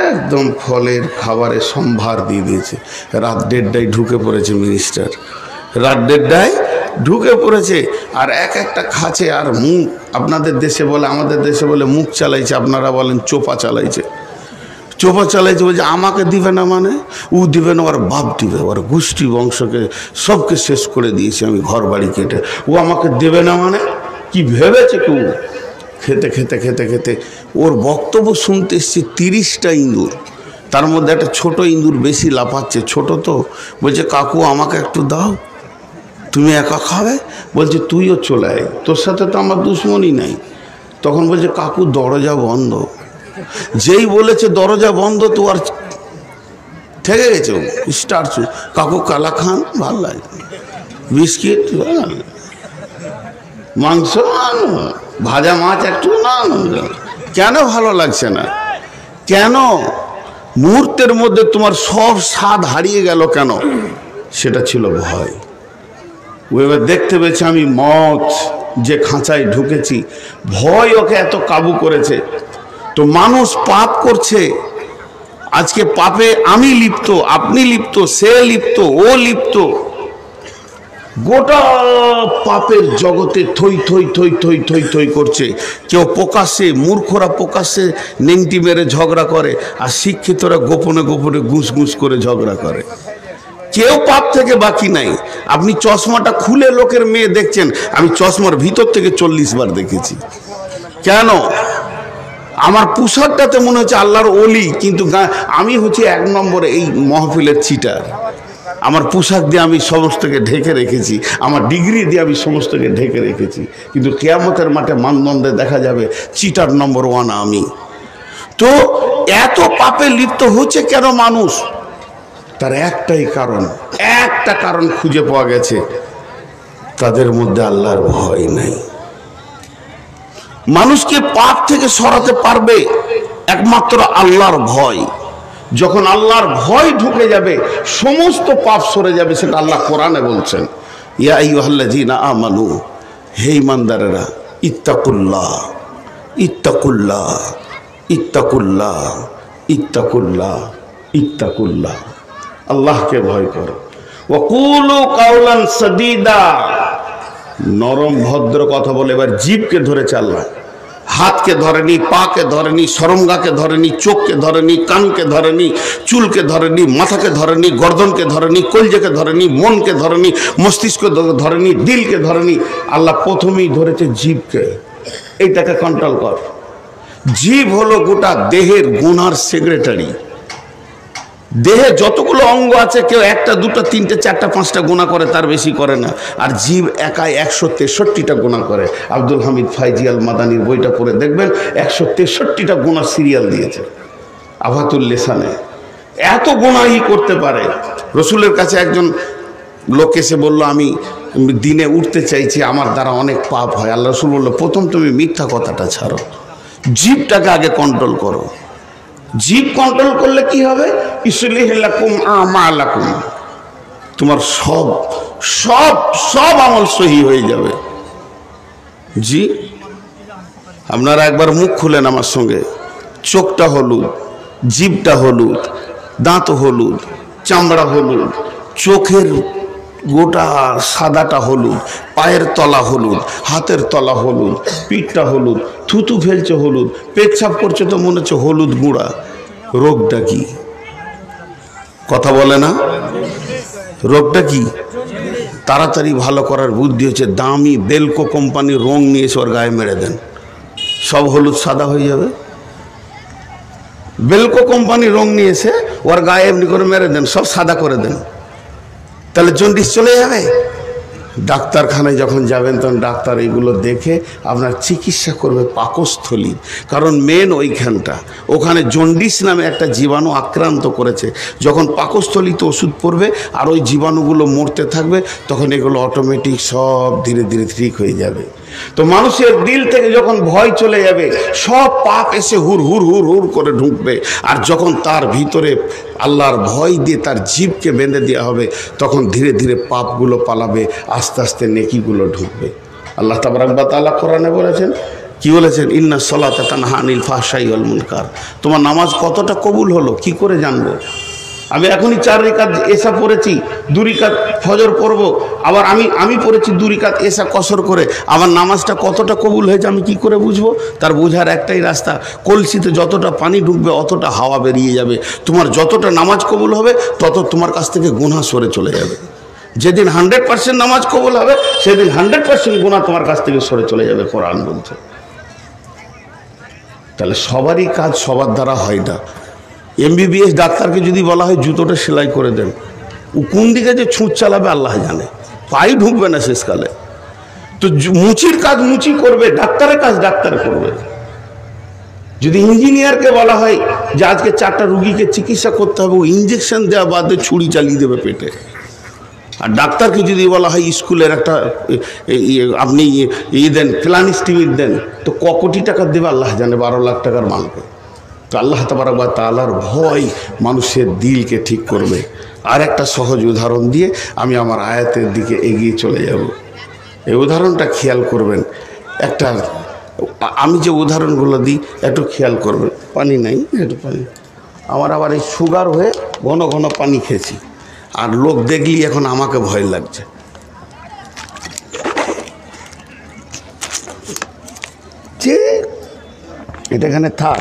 একদম ফলের খাবারের সম্ভার দিয়ে দিয়েছে। রাত 1:30টায় ঢুকে পড়েছে মিনিস্টার, রাত 1:30টায় ঢুকে পড়েছে, আর একটা খাচ্ছে, আর মুখ, আপনাদের দেশে বলে, আমাদের দেশে বলে মুখ চালাইছে, আপনারা বলেন চোপা চালাইছে। চোপা চালাইছে বলছে আমাকে দিবে না, মানে ও দিবে না, ওর বাপ দিবে, ওর গোষ্ঠী বংশকে সবকে শেষ করে দিয়েছে আমি ঘর বাড়ি কেটে, ও আমাকে দেবে না মানে কি ভেবেছে কেউ? খেতে খেতে খেতে খেতে ওর বক্তব্য শুনতে এসছে 30টা ইঁদুর, তার মধ্যে একটা ছোট ইঁদুর বেশি লাফাচ্ছে, ছোট তো, বলছে কাকু আমাকে একটু দাও, তুমি একা খাবে? বলছে তুইও চলে আয়, তোর সাথে তো আমার দুশ্মনী নাই। তখন বলছে কাকু দরজা বন্ধ। যেই বলেছে দরজা বন্ধ, তো আর ঠেকে গেছে, স্টার্ট। কাকু কালা খান ভাল লাগে, বিস্কিট, মাংস, ভাজা মাছ একটু না, কেন ভালো লাগছে না? কেন মুহূর্তের মধ্যে তোমার সব স্বাদ হারিয়ে গেল কেন? সেটা ছিল ভয়। ও এবার দেখতে পেয়েছে আমি মত যে খাঁচায় ঢুকেছি, ভয় ওকে এত কাবু করেছে। তো মানুষ পাপ করছে, আজকে পাপে আমি লিপ্ত, আপনি লিপ্ত, সে লিপ্ত, ও লিপ্ত, গোটা পাপের জগতে থই থই থই থই থই থই করছে। কেউ প্রকাশ্যে, মূর্খরা প্রকাশ্যে নেংটি মেরে ঝগড়া করে, আর শিক্ষিতরা গোপনে গোপনে ঘুষ ঘুষ করে ঝগড়া করে। কেউ পাপ থেকে বাকি নাই। আপনি চশমাটা খুলে লোকের মেয়ে দেখছেন, আমি চশমার ভিতর থেকে 40 বার দেখেছি। কেন? আমার পোশাকটাতে মনে হচ্ছে আল্লাহর ওলি, কিন্তু আমি হচ্ছে 1 নম্বরে এই মহফিলের চিটার। আমার পোশাক দিয়ে আমি সমস্তকে ঢেকে রেখেছি, আমার ডিগ্রি দিয়ে আমি সমস্তকে ঢেকে রেখেছি, কিন্তু কিয়ামতের মাঠে মানদণ্ডে দেখা যাবে চিটার নম্বর 1 আমি। তো এত পাপে লিপ্ত হচ্ছে কেন মানুষ? তার একটাই কারণ, একটা কারণ খুঁজে পাওয়া গেছে, তাদের মধ্যে আল্লাহর ভয় নাই। মানুষকে পাপ থেকে সরাতে পারবে একমাত্র আল্লাহর ভয়। যখন আল্লাহর ভয় ঢুকে যাবে সমস্ত পাপ সরে যাবে, সেটা আল্লাহ কোরআনে বলছেন। ইয়া আইয়ুহাল্লাযীনা আমানু, হে ঈমানদারেরা, ইত্তাকুল্লাহ ইত্তাকুল্লাহ ইত্তাকুল্লাহ ইত্তাকুল্লাহ ইত্তাকুল্লাহ, আল্লাহকে ভয় করো। ওয়া কুলু কাওলান সাদীদা, নরম ভদ্র কথা বলে। এবার জিভকে ধরে চাল্লা, হাতকে ধরেনি, পাকে ধরেনি, সরঙ্গাকে ধরেনি, চোখকে ধরেনি, কানকে ধরেনি, চুলকে ধরেনি, মাথাকে ধরেনি, গর্দনকে ধরেনি, কলজেকে ধরেনি, মনকে ধরেনি, মস্তিষ্কে ধরেনি, দিলকে ধরেনি। আল্লাহ প্রথমেই ধরেছে জিভকে। এইটাকে কন্ট্রোল কর। জিভ হলো গোটা দেহের গুনার সেক্রেটারি। দেহে যতগুলো অঙ্গ আছে কেউ একটা দুটো তিনটে চারটা পাঁচটা গুনাহ করে, তার বেশি করে না। আর জীব একাই 163টা গুনাহ করে। আব্দুল হামিদ ফাইজি আল মাদানির বইটা পড়ে দেখবেন 163টা গুনাহ সিরিয়াল দিয়েছে আফাতুল লিসানে। এত গুনাহই করতে পারে। রসুলের কাছে একজন লোক এসে বলল, আমি দিনে উঠতে চাইছি, আমার দ্বারা অনেক পাপ হয়। আল্লাহ রসুল বলল, প্রথম তুমি মিথ্যা কথাটা ছাড়ো, জিভটাকে আগে কন্ট্রোল করো। জিভ কন্ট্রোল করলে কি হবে? ইসলিহ লাকুম আমালাকুম, তোমার সব সব সব আমল সহি হয়ে যাবে। জি, আপনারা একবার মুখ খুলেন আমার সঙ্গে। চোখটা হলুদ, জিভটা হলুদ, দাঁত হলুদ, চামড়া হলুদ, চোখের গোটা সাদাটা হলুদ, পায়ের তলা হলুদ, হাতের তলা হলুদ, পিঠটা হলুদ, থুতু ফেলছে হলুদ, পেচ্ছাপ করছে তো মনে হচ্ছে হলুদ গুঁড়া। রোগটা কি? কথা বলে না? রোগটা কি? তাড়াতাড়ি ভালো করার বুদ্ধি হচ্ছে দামি বেলকো কোম্পানির রং নিয়ে এসে ওর গায়ে মেরে দেন, সব হলুদ সাদা হয়ে যাবে। বেলকো কোম্পানির রং নিয়ে এসে ওর গায়ে এমনি করে মেরে দেন, সব সাদা করে দেন, তাহলে জন্ডিস চলে যাবে। ডাক্তারখানায় যখন যাবেন তখন ডাক্তার এইগুলো দেখে আপনার চিকিৎসা করবে পাকস্থলী, কারণ মেন ওইখানটা, ওখানে জন্ডিস নামে একটা জীবাণু আক্রান্ত করেছে। যখন পাকস্থলীতে ওষুধ পড়বে আর ওই জীবাণুগুলো মরতে থাকবে, তখন এগুলো অটোমেটিক সব ধীরে ধীরে ঠিক হয়ে যাবে। তো মানুষের দিল থেকে যখন ভয় চলে যাবে, সব পাপ এসে হুর হুর হুর হুর করে ঢুকবে। আর যখন তার ভিতরে আল্লাহর ভয় দিয়ে তার জিভকে বেঁধে দেওয়া হবে, তখন ধীরে ধীরে পাপগুলো পালাবে, আস্তে আস্তে নেকিগুলো ঢুকবে। আল্লাহ তাবারাক ওয়া তাআলা কোরআনে বলেছেন, কি বলেছেন? ইন্নাস সালাতা তানহা আনিল ফাহশাই ওয়াল মুনকার। তোমার নামাজ কতটা কবুল হলো কি করে জানবো? আমি এখনই 4 রাকাত এশা পড়েছি, 2 রাকাত ফজর পড়ব, আবার আমি পড়েছি 2 রাকাত এশা কসর করে। আমার নামাজটা কতটা কবুল হয়েছে আমি কি করে বুঝবো? তার বোঝার একটাই রাস্তা, কলসিতে যতটা পানি ঢুকবে অতটা হাওয়া বেরিয়ে যাবে। তোমার যতটা নামাজ কবুল হবে তত তোমার কাছ থেকে গুনাহ সরে চলে যাবে। যেদিন 100% নামাজ কবুল হবে সেদিন 100% গুনাহ তোমার কাছ থেকে সরে চলে যাবে, কোরআন বলছে। তাহলে সবারই কাজ সবার দ্বারা হয় না। MBBS ডাক্তারকে যদি বলা হয় জুতোটা সেলাই করে দেন, ও কোন দিকে যে ছুঁচ চালাবে আল্লাহ জানে, পাই ঢুকবে না শেষকালে। তো মুচির কাজ মুচি করবে, ডাক্তারের কাজ ডাক্তার করবে। যদি ইঞ্জিনিয়ারকে বলা হয় যে আজকে 4টা রুগীকে চিকিৎসা করতে হবে, ও ইঞ্জেকশন দেওয়া বাদে ছুরি চালিয়ে দেবে পেটে। আর ডাক্তারকে যদি বলা হয় স্কুলের একটা আপনি দেন, প্ল্যান এস্টিমেট দেন, তো ক কোটি টাকা দেবে আল্লাহ জানে, 12 লাখ টাকার মালকে। তো আল্লাহ তাবারাক ওয়া তাআলার ভয় মানুষের দিলকে ঠিক করবে। আর একটা সহজ উদাহরণ দিয়ে আমি আমার আয়াতের দিকে এগিয়ে চলে যাব। এই উদাহরণটা খেয়াল করবেন। একটা আমি যে উদাহরণগুলো দিই একটু খেয়াল করবেন। পানি নাই, একটু পানি। আমার আবার এই সুগার হয়ে ঘন ঘন পানি খেয়েছি, আর লোক দেখলি এখন আমাকে ভয় লাগছে। যে এটা এখানে থাক,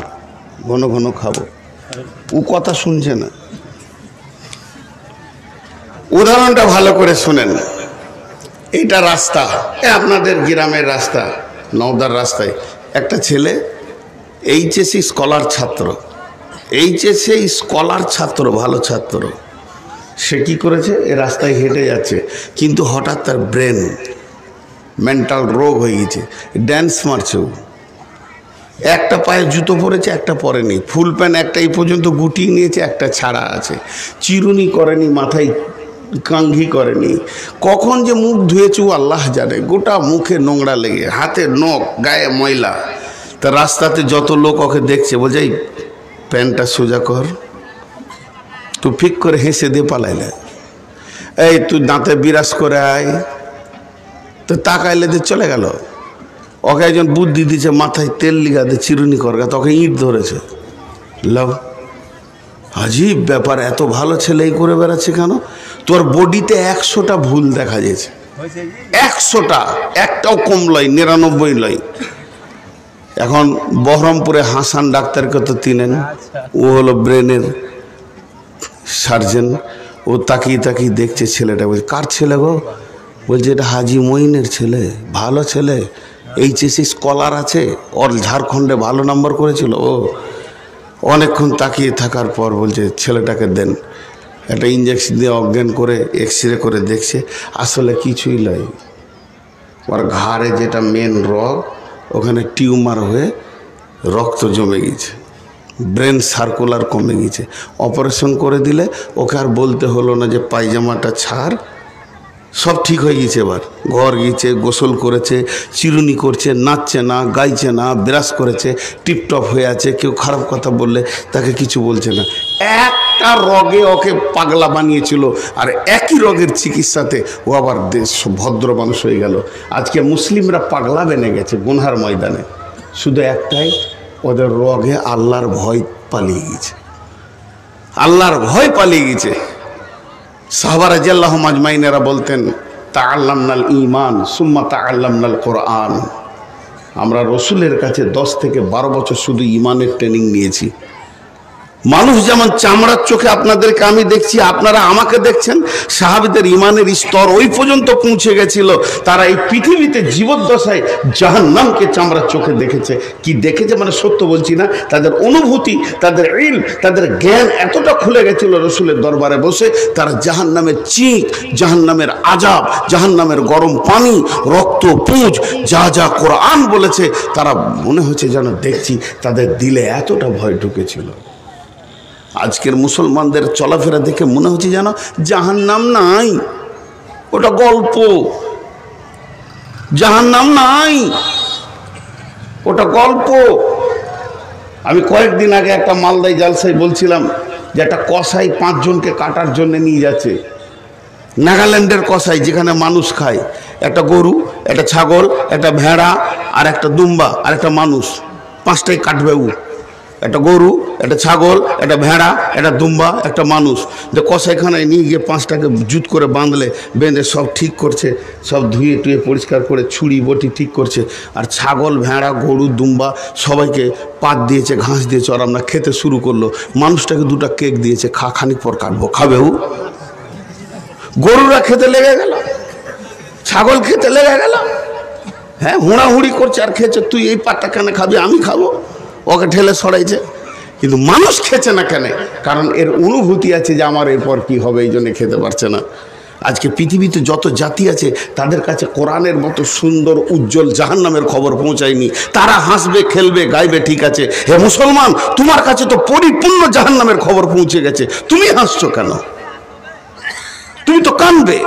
ঘন ঘন খাবো, ও কথা শুনছে না। উদাহরণটা ভালো করে শুনেন। এইটা রাস্তা, আপনাদের গ্রামের রাস্তা, নওদার রাস্তায় একটা ছেলে এইচএসসি স্কলার ছাত্র, এইচএসসি স্কলার ছাত্র, ভালো ছাত্র। সে কি করেছে, এ রাস্তায় হেঁটে যাচ্ছে, কিন্তু হঠাৎ তার ব্রেন মেন্টাল রোগ হয়ে গেছে, ড্যান্স মারছে। একটা পায়ে জুতো পরেছে, একটা পরেনি, ফুল প্যান্ট একটা এই পর্যন্ত গুটিয়ে নিয়েছে, একটা ছাড়া আছে, চিরুনি করেনি, মাথায় কাঙ্ঘি করেনি। কখন যে মুখ ধুয়েছে ও আল্লাহ জানে, গোটা মুখে নোংরা লেগে, হাতে নখ, গায়ে ময়লা। তা রাস্তাতে যত লোক ওকে দেখছে বলছে, এই প্যান্টটা সোজা কর, তুই ফিক করে হেসে দিয়ে পালাইলে, এই তুই দাঁতে বিরাজ করে আয়, তো তাকাইলে দিয়ে চলে গেল। ওকে একজন বুদ্ধি দিচ্ছে, মাথায় তেল লিগাতে চিরুনি করগা, তোকে ইট ধরেছে। লাও, আজীব ব্যাপার, এত ভালো ছেলে এই করে বেড়াচ্ছে কেন? তোর বডিতে 100টা ভুল দেখা যাচ্ছে, 100টা, একটাও কম লয়, 99 লয়। এখন বহরমপুরে হাসান ডাক্তারকে তো চিনেন, ও হলো ব্রেনের সার্জন। ও তাকিয়ে তাকিয়ে দেখছে ছেলেটা, বলছে কার ছেলে গো? বলছে এটা হাজি মঈনের ছেলে, ভালো ছেলে, এইচএসসি স্কলার আছে, ওর ঝাড়খণ্ডে ভালো নাম্বার করেছিল। ও অনেকক্ষণ তাকিয়ে থাকার পর বলছে ছেলেটাকে দেন। একটা ইঞ্জেকশন দিয়ে অজ্ঞান করে এক্সরে করে দেখছে, আসলে কিছুই নয়, ওর ঘাড়ে যেটা মেন রগ, ওখানে টিউমার হয়ে রক্ত জমে গেছে, ব্রেন সার্কুলার কমে গেছে। অপারেশন করে দিলে ওকে আর বলতে হলো না যে পায়জামাটা ছাড়, সব ঠিক হয়ে গেছে। এবার ঘর গিয়েছে, গোসল করেছে, চিরুনি করছে, নাচছে না, গাইছে না, ব্রাশ করেছে, টিপটপ হয়ে আছে। কেউ খারাপ কথা বললে তাকে কিছু বলছে না। একটা রগে ওকে পাগলা বানিয়েছিল, আর একই রোগের চিকিৎসাতে ও আবার দেশ ভদ্র মানুষ হয়ে গেল। আজকে মুসলিমরা পাগলা বেনে গেছে গুনহার ময়দানে, শুধু একটাই, ওদের রগে আল্লাহর ভয় পালিয়ে গেছে, আল্লাহর ভয় পালিয়ে গেছে। সাহাবা রাদিয়াল্লাহু আজমাইনেরা বলতেন, তাআল্লামনাল ঈমান সুম্মা তাআল্লামনাল কোরআন। আমরা রসুলের কাছে 10 থেকে 12 বছর শুধু ঈমানের ট্রেনিং নিয়েছি। মানুষ যেমন চামড়ার চোখে আপনাদেরকে আমি দেখছি, আপনারা আমাকে দেখছেন, সাহাবীদের ঈমানের স্তর ওই পর্যন্ত পৌঁছে গেছিল, তারা এই পৃথিবীতে জীবদ্দশায় জাহান্নামকে চামড়ার চোখে দেখেছে। কি দেখেছে মানে সত্য বলছি না, তাদের অনুভূতি, তাদের ইলম, তাদের জ্ঞান এতটা খুলে গেছিল রসুলের দরবারে বসে, তারা জাহান্নামের চিক, জাহান্নামের আযাব, জাহান্নামের গরম পানি, রক্ত, পুঁজ, যা যা কোরআন বলেছে, তারা মনে হচ্ছে যেন দেখছি, তাদের দিলে এতটা ভয় ঢুকেছিল। আজকের মুসলমানদের চলাফেরা দেখে মনে হচ্ছে যেন জাহান্নাম নাই, ওটা গল্প। জাহান্নাম নাই, ওটা গল্প। আমি কয়েকদিন আগে একটা মালদায় জালসায় বলছিলাম যে একটা কসাই 5 জনকে কাটার জন্য নিয়ে যাচ্ছে, নাগাল্যান্ডের কসাই, যেখানে মানুষ খায়। একটা গরু, একটা ছাগল, একটা ভেড়া, আর একটা দুম্বা, আর একটা মানুষ, 5টাই কাটবে। একটা গরু, একটা ছাগল, একটা ভেড়া, একটা দুম্বা, একটা মানুষ। যে কসাইখানায় নিয়ে গিয়ে 5টাকে জুত করে বেঁধে সব ঠিক করছে, সব ধুয়ে টুয়ে পরিষ্কার করে ছুরি বটি ঠিক করছে। আর ছাগল, ভেড়া, গরু, দুম্বা সবাইকে পাত দিয়েছে, ঘাস দিয়েছে, আর আমরা খেতে শুরু করলো। মানুষটাকে 2টা কেক দিয়েছে, খানিক পর কাটবো, খাবে ও? গরুরা খেতে লেগে গেল, ছাগল খেতে লেগে গেল, হ্যাঁ, হুড়াহুড়ি করছে আর খেয়েছে। তুই এই পাতটা কেন খাবি? আমি খাবো। ওকে ঠেলে সরাইছে, কিন্তু মানুষ খেছে না কেন? কারণ এর অনুভূতি আছে যে আমার এরপর কি হবে, এই জন্য খেতে পারছে না। আজকে পৃথিবীতে যত জাতি আছে তাদের কাছে কোরআনের মতো সুন্দর উজ্জ্বল জাহান্নামের খবর পৌঁছায়নি। তারা হাসবে, খেলবে, গাইবে, ঠিক আছে। হে মুসলমান, তোমার কাছে তো পরিপূর্ণ জাহান্নামের খবর পৌঁছে গেছে, তুমি হাসছো কেন? তুমি তো কাঁদবে।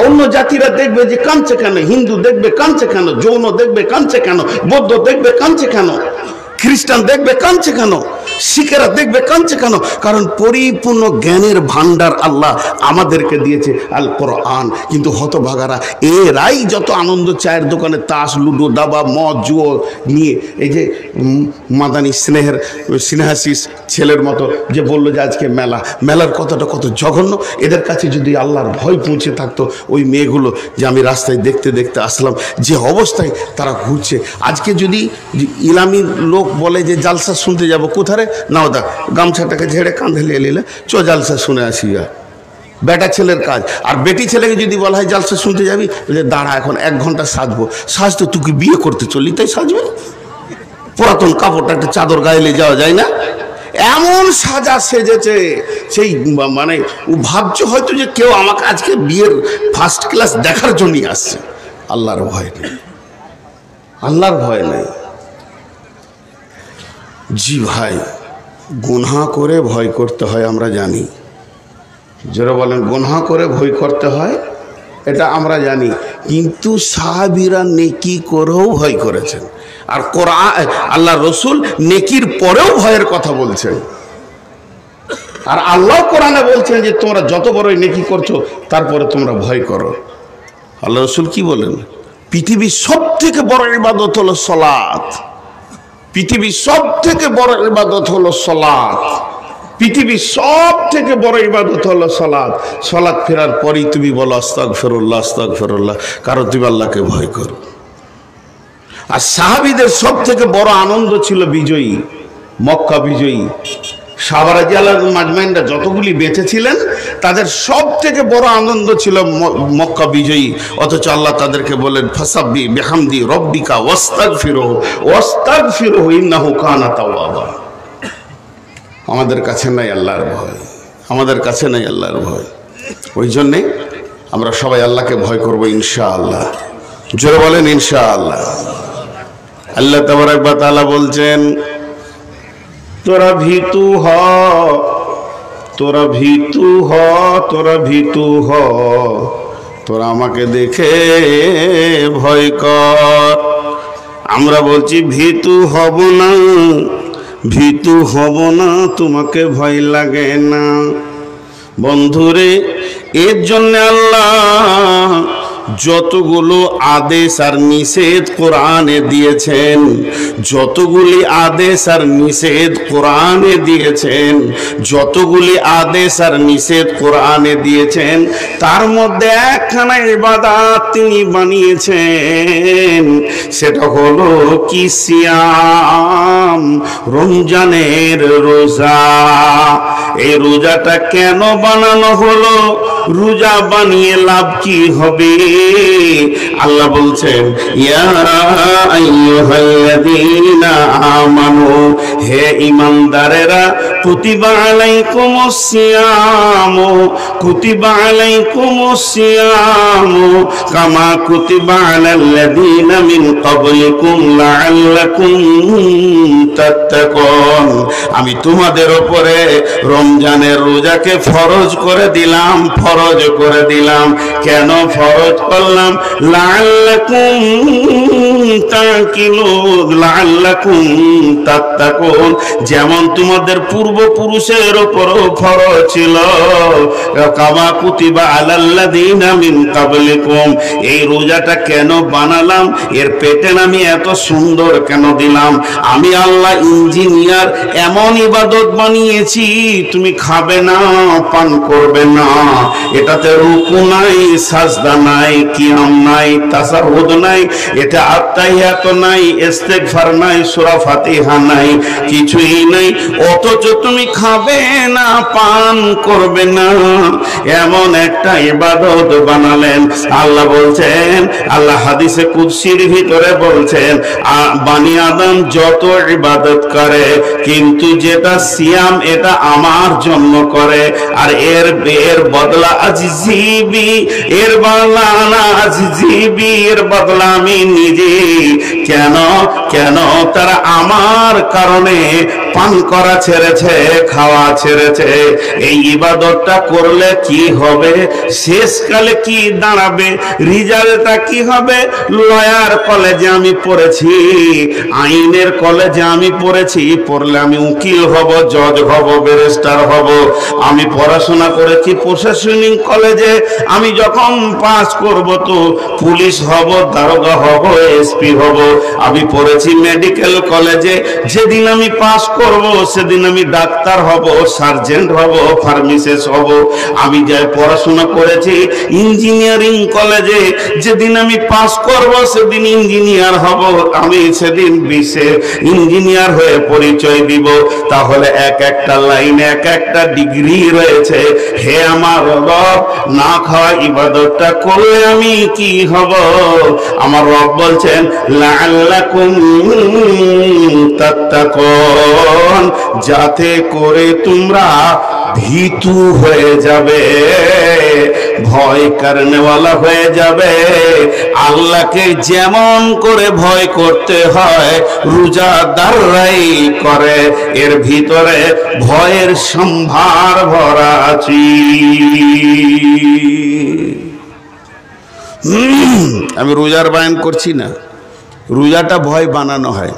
অন্য জাতিরা দেখবে যে কাঁদছে কেন, হিন্দু দেখবে কাঁদছে কেন, জৈন দেখবে কাঁদছে কেন, বৌদ্ধ দেখবে কাঁদছে কেন, খ্রিস্টান দেখবে কাঁদছে কেন, শিখেরা দেখবে কাঁদছে কেন? কারণ পরিপূর্ণ জ্ঞানের ভান্ডার আল্লাহ আমাদেরকে দিয়েছে, আল কোরআন। কিন্তু হতভাগারা এরাই যত আনন্দ, চায়ের দোকানে তাস, লুডো, দাবা, মদ, জুয়ো নিয়ে, এই যে মাদানী স্নেহাশিস ছেলের মতো যে বললো যে আজকে মেলার কথাটা কত জঘন্য। এদের কাছে যদি আল্লাহর ভয় পৌঁছে থাকতো, ওই মেয়েগুলো যে আমি রাস্তায় দেখতে দেখতে আসলাম, যে অবস্থায় তারা ঘুরছে। আজকে যদি ইলামির লোক বলে যে জালসা শুনতে যাব, কোথায়? নাও দা, গামছাটাকে ঝেড়ে কাঁধে নিয়ে নিলে, চো জালসা শুনে আসি। বেটা ছেলের কাজ। আর বেটি ছেলেকে যদি বলা হয় জালসা শুনতে যাবি, দাঁড়া এখন 1 ঘন্টা সাজবো। সাজতে তুই কি বিয়ে করতে চললি তাই সাজবে? পুরাতন কাপড়টা একটা চাদর গাইলে যাওয়া যায় না? এমন সাজা সেজেছে, সেই মানে ও ভাবছে হয়তো যে কেউ আমাকে আজকে বিয়ের ফার্স্ট ক্লাস দেখার জন্যই আসছে। আল্লাহর ভয় নেই, আল্লাহর ভয় নেই। জি ভাই, গুনাহ করে ভয় করতে হয় আমরা জানি। যারা বলেন গুনাহ করে ভয় করতে হয়, এটা আমরা জানি। কিন্তু সাহাবীরা নেকি করেও ভয় করেছেন, আর কোরআন, আল্লাহ রসুল নেকির পরেও ভয়ের কথা বলছেন। আর আল্লাহ কোরআনে বলছেন যে তোমরা যত বড়ই নেকি করছো তারপরে তোমরা ভয় করো। আল্লাহ রসুল কি বলেন? পৃথিবীর সব থেকে বড় ইবাদত হলো সালাত। পৃথিবীর সব থেকে বড় ইবাদত হলো সালাত। পৃথিবীর সব থেকে বড় ইবাদত হলো সালাত। সালাত ফেরার পরেই তুমি বলো আস্তাগফিরুল্লাহ আস্তাগফিরুল্লাহ, কারণ তুমি আল্লাহকে ভয় করো। আর সাহাবীদের সব থেকে বড় আনন্দ ছিল বিজয়ী, মক্কা বিজয়ী। সাহাবা রাদিয়াল্লাহু মাজমাইনরা যতগুলি বেঁচে ছিলেন তাদের সব থেকে বড় আনন্দ ছিল মক্কা বিজয়ী। অথচ আল্লাহ তাদেরকে বলেন ফাসাব্বি বিহামদি রব্বিকা ওয়াস্তাগফিরহু ওয়াস্তাগফিরহু ইন্নাহু কানা তাওয়াবা। আমাদের কাছে নাই আল্লাহর ভয়, আমাদের কাছে নাই আল্লাহর ভয়। ওই জন্যে আমরা সবাই আল্লাহকে ভয় করবো ইনশাআল্লাহ। জোরে বলেন ইনশাআল্লাহ। আল্লাহ তাবারক ওয়া তাআলা বলছেন তোরা ভীতু হ, তোরা ভীতু হ, তোরা ভীতু হ, তোরা আমাকে দেখে ভয় কর। আমরা বলছি ভীতু হব না, ভীতু হব না, তোমাকে ভয় লাগে না। বন্ধুরে, এর জন্য আল্লাহ যতগুলো আদেশ আর নিষেধ কোরআনে দিয়েছেন, যতগুলি আদেশ আর নিষেধ কোরআনে দিয়েছেন, যতগুলি আদেশ আর নিষেধ কোরআনে দিয়েছেন, তার মধ্যে একখানা ইবাদত তিনি বানিয়েছেন, সেটা হলো কি সিয়াম, রমজানের রোজা। এই রোজাটা কেন বানানো হলো? রোজা বানিয়ে লাভ কি হবে? আল্লাহ বলছেন ইয়া আইয়ুহাল্লাযীনা আমানু, হে ঈমানদারেরা, কুতিবা আলাইকুমুস সিয়াম, কুতিবা আলাইকুমুস সিয়াম কামা কুতিবা আলাল্লাযীনা মিন ক্বাবলিকুম লাআল্লাকুম তাত্তাকুন। আমি তোমাদের উপরে রমজানের রোজাকে ফরজ করে দিলাম, ফরজ করে দিলাম। কেন ফরজ করলাম? লাআল্লাকুম তাকিলুন, লাআল্লাকুম তাত্তাকুন। যেমন তোমাদের পূর্বপুরুষের উপরও ফরজ ছিল, কামা কুতিবা আলাল্লাযীনা মিন ক্বাবলিকুম। এই রোজাটা কেন বানালাম? এর পেটেন আমি এত সুন্দর কেন দিলাম? আমি আল্লাহ ইঞ্জিনিয়ার, এমন ইবাদত বানিয়েছি, তুমি খাবে না, পান করবে না, এটাতে রুকু নাই, সাজদা নাই, কিয়াম নাই, তাসাহুদ নাই, এটা আত্তাহিয়াত নাই, ইস্তিগফার নাই, সূরা ফাতিহা নাই, কিছুই নাই। অথচ তুমি খাবে না, পান করবে না, এমন একটা ইবাদত বানালেন। আল্লাহ বলছেন, আল্লাহ হাদিসে কুদসির ভিতরে বলছেন, বানি আদম যত ইবাদত করে, কিন্তু যেটা সিয়াম এটা আমার জন্য করে, আর এর বদলা আজিবি, এর বদলা আজিবি, এর বদলা আমি নিজে। কেন? কেন? তারা আমার কারণে পান করা ছেড়েছে, খাওয়া ছেড়েছে। এই ইবাদতটা করলে কি হবে? শেষকালে কি দাঁড়াবে? রিজাল্টটা কি হবে? লয়ার কলেজে আমি পড়েছি, আইনের কলেজে আমি পড়েছি, পড়লে আমি উকিল হব, জজ হব, ব্যারিস্টার হব। আমি পড়াশোনা করেছি প্রশাসনিক কলেজে, আমি যখন পাস করব তো পুলিশ হব, দারোগা হব, এসপি হব। আমি পড়েছি মেডিকেল কলেজে, যেদিন আমি পাস করব সেদিন আমি ডাক্তার হব, সার্জেন্ট হব, ফার্মাসিস্ট হব। আমি যাই পড়াশোনা করেছি ইঞ্জিনিয়ারিং কলেজে, যেদিন আমি পাস করব সেদিন ইঞ্জিনিয়ার হব, আমি সেদিন বিশ্বের ইঞ্জিনিয়ার হয়ে পরিচয় দিব। তাহলে এক একটা লাইনে এক একটা ডিগ্রি রয়েছে। হে আমার রব, না খাওয়া ইবাদতটা করলে আমি কি হব? আমার রব বলছেন লাআল্লাকুম তাত্তাকুন, যাতে করে তোমরা ভীতু হয়ে যাবে, ভয় করনেওয়ালা হয়ে যাবে। আল্লাহকে যেমন করে ভয় করতে হয় রোজাদাররাই করে, এর ভিতরে ভয়ের সম্ভার ভরা আছে। আমি রোজার বায়ান করছি না, রোজাটা ভয় বানানো হয়।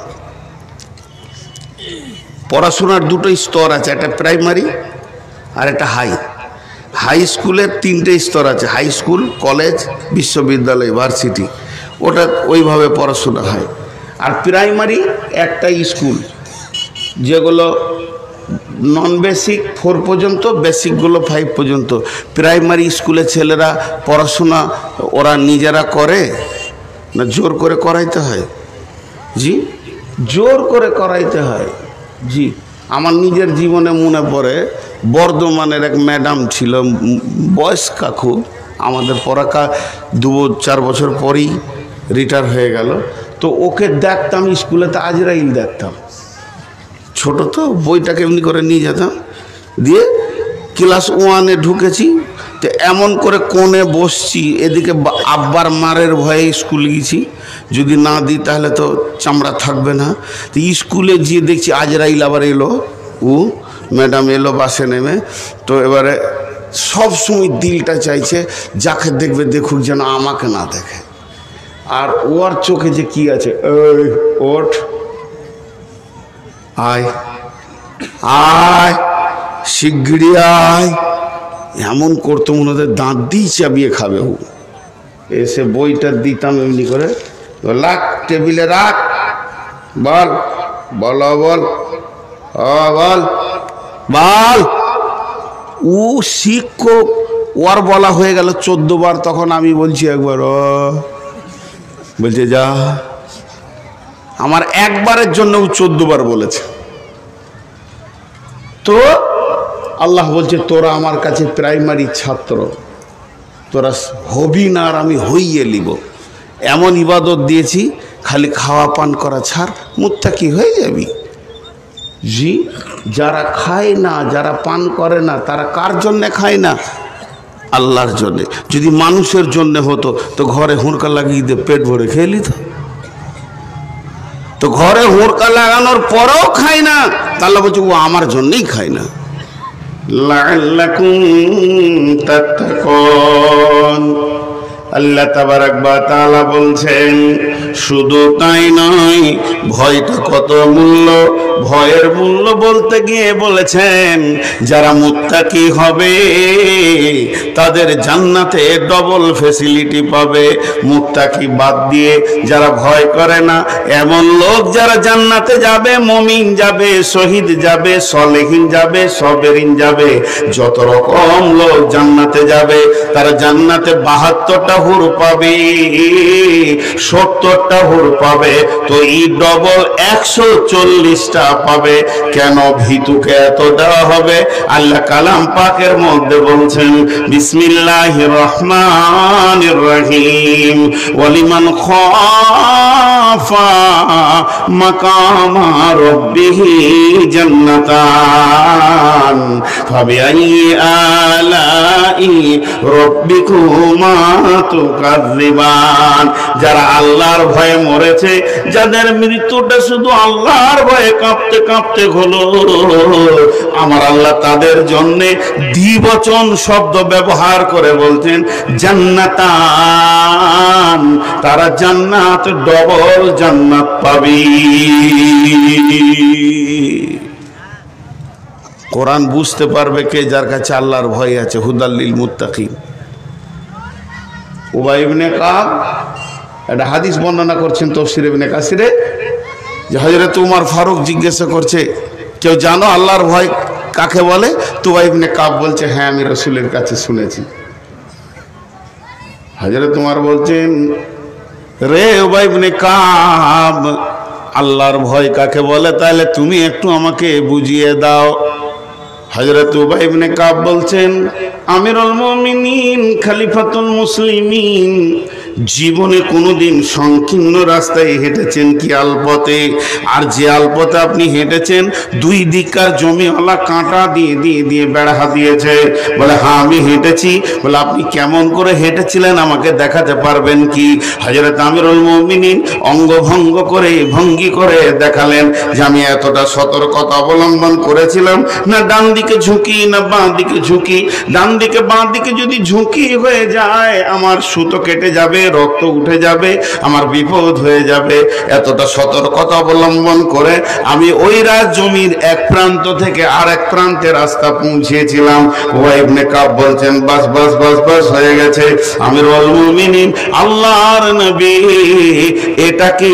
পড়াশোনার দুটো স্তর আছে, একটা প্রাইমারি আর একটা হাই। হাই স্কুলের 3টে স্তর আছে, হাই স্কুল, কলেজ, বিশ্ববিদ্যালয়, ভার্সিটি, ওটা ওইভাবে পড়াশোনা হয়। আর প্রাইমারি একটা স্কুল, যেগুলো নন বেসিক 4 পর্যন্ত, বেসিকগুলো 5 পর্যন্ত। প্রাইমারি স্কুলে ছেলেরা পড়াশোনা ওরা নিজেরা করে না জোর করে করাইতে হয়? জি, জোর করে করাইতে হয়। জি, আমার নিজের জীবনে মনে পড়ে, বর্ধমানের এক ম্যাডাম ছিল, বয়স্কা খুব, আমাদের পড়াকা 2-4 বছর পরেই রিটায়ার হয়ে গেল। তো ওকে দেখতাম স্কুলেতে, আজরাইল দেখতাম, ছোট তো, বইটাকে এমনি করে নিয়ে যেতাম, দিয়ে ক্লাস 1-এ ঢুকেছি, তো এমন করে কোণে বসছি, এদিকে আব্বার মারের ভয়ে স্কুল গেছি, যদি না দিই তাহলে তো চামড়া থাকবে না। তো স্কুলে গিয়ে দেখছি আজরাইল আবার এলো, ম্যাডাম এলো বাসে নেমে। তো এবারে সব সময় দিলটা চাইছে যাকে দেখবে দেখুক যেন আমাকে না দেখে। আর ওর চোখে যে কি আছে, এই ওঠ, আয় আয়, শিগগিরি আয়, এমন করতো মনে হতো দাঁত দিয়ে চাবিয়ে খাবে। ও এসে বইটা দিতাম এমনি করে, লাখ টেবিলে রাখ, বল বল বল বল বল। ও শিক্ষক, ওর বলা হয়ে গেল 14 বার, তখন আমি বলছি একবার, বলছে যা। আমার একবারের জন্য ও 14 বার বলেছে। তো আল্লাহ বলছে তোরা আমার কাছে প্রাইমারি ছাত্র, তোরা হবি না আর আমি হইয়ে নিব। এমন ইবাদত দিয়েছি, খালি খাওয়া পান করা ছাড়, মুত্তাকি হয়ে যাবি। জি, যারা খায় না, যারা পান করে না, তারা কার জন্যে খায় না? আল্লাহর জন্যে। যদি মানুষের জন্যে হতো তো ঘরে হুড়কা লাগিয়ে দিয়ে পেট ভরে খেয়ে নিত। তো ঘরে হুড়কা লাগানোর পরেও খায় না, তাহলে বলছে ও আমার জন্যই খায় না। লাআল্লাকুম তাত্তাকুন, আল্লাহ তাবারাক ওয়া তাআলা বলছেন শুধু তাই নয়, ভয়টা কত মূল্য। ভয়ের মূল্য বলতে গিয়ে বলেছেন যারা মুত্তাকি হবে তাদের জান্নাতে ডবল ফ্যাসিলিটি পাবে। মুত্তাকি বাদ দিয়ে যারা ভয় করে না, এমন লোক যারা জান্নাতে যাবে, মুমিন যাবে, শহীদ যাবে, সলেহিন যাবে, সবেরিন যাবে, যত রকম লোক জান্নাতে যাবে, তারা জান্নাতে 72টা হুর পাবে, 70টা হুর পাবে। তো এই ডবল 140টা পাবে। কেন ভিতুকে এত দেওয়া হবে? আল্লাহ কালাম পাকের মধ্যে বলছেন বিসমিল্লাহির রহমানির রহিম, ওয়ালিমান খাফা মাকামা রাব্বিহি জান্নাতান ফাবিআইয়ি আলাই রাব্বিকুমা তুকাযযিবান। যারা আল্লাহর ভয়ে মরেছে, যাদের মৃত্যুটা শুধু আল্লাহর ভয়ে কাঁপতে কাঁপতে হলো, আমার আল্লাহ তাদের জন্য দ্বিবচন শব্দ ব্যবহার করে বলছেন জান্নাতান, তারা জান্নাত, ডবল জান্নাত পাবে। কোরআন বুঝতে পারবে কে? যার কাছে আল্লাহর ভয় আছে। হুদাল্লিল মুত্তাকিন। উবাই ইবনে কাব একটা হাদিস বর্ণনা করছেন তাফসীর ইবনে কাসিরে, যে হযরত উমর ফারুক জিজ্ঞাসা করছে কেউ জানো আল্লাহর ভয় কাকে বলে? তো উবাই ইবনে কাব বলছে হ্যাঁ আমি রাসূলের কাছে শুনেছি। হযরত উমর বলছেন রে উবাই ইবনে কাব, আল্লাহর ভয় কাকে বলে তাহলে তুমি একটু আমাকে বুঝিয়ে দাও। হযরত উবাই ইবনে কাব বলছেন আমিরুল মুমিনিন খলিফাতুল মুসলিমিন, জীবনে কোনোদিন সংকীর্ণ রাস্তায় হেঁটেছেন কি আলপথে? আর যে আলপথে আপনি হেঁটেছেন দুই দিককার জমিওয়ালা কাঁটা দিয়ে দিয়ে দিয়ে বেড়া দিয়েছে। বলে হ্যাঁ আমি হেঁটেছি। বলে আপনি কেমন করে হেঁটেছিলেন আমাকে দেখাতে পারবেন কি? হযরত আমিরুল মুমিনিন অঙ্গভঙ্গ করে ভঙ্গি করে দেখালেন যে আমি এতটা সতর্কতা অবলম্বন করেছিলাম, না ডান দিকে ঝুঁকি না বাঁ দিকে ঝুঁকি, ডান দিকে বাঁ দিকে যদি ঝুঁকি হয়ে যায় আমার সুতো কেটে যাবে, রক্ত উঠে যাবে, আমার বিপদ হয়ে যাবে। এতটা সতর্কতা অবলম্বন করে আমি ওই রাত জমির এক প্রান্ত থেকে আর এক প্রান্তে রাস্তা পৌঁছেছিলাম। উবাই ইবনে কাব বলছেন, বাস বাস বাস বাস হয়ে গেছে। আমিরুল মুমিনিন আল্লাহর নবী এটা কি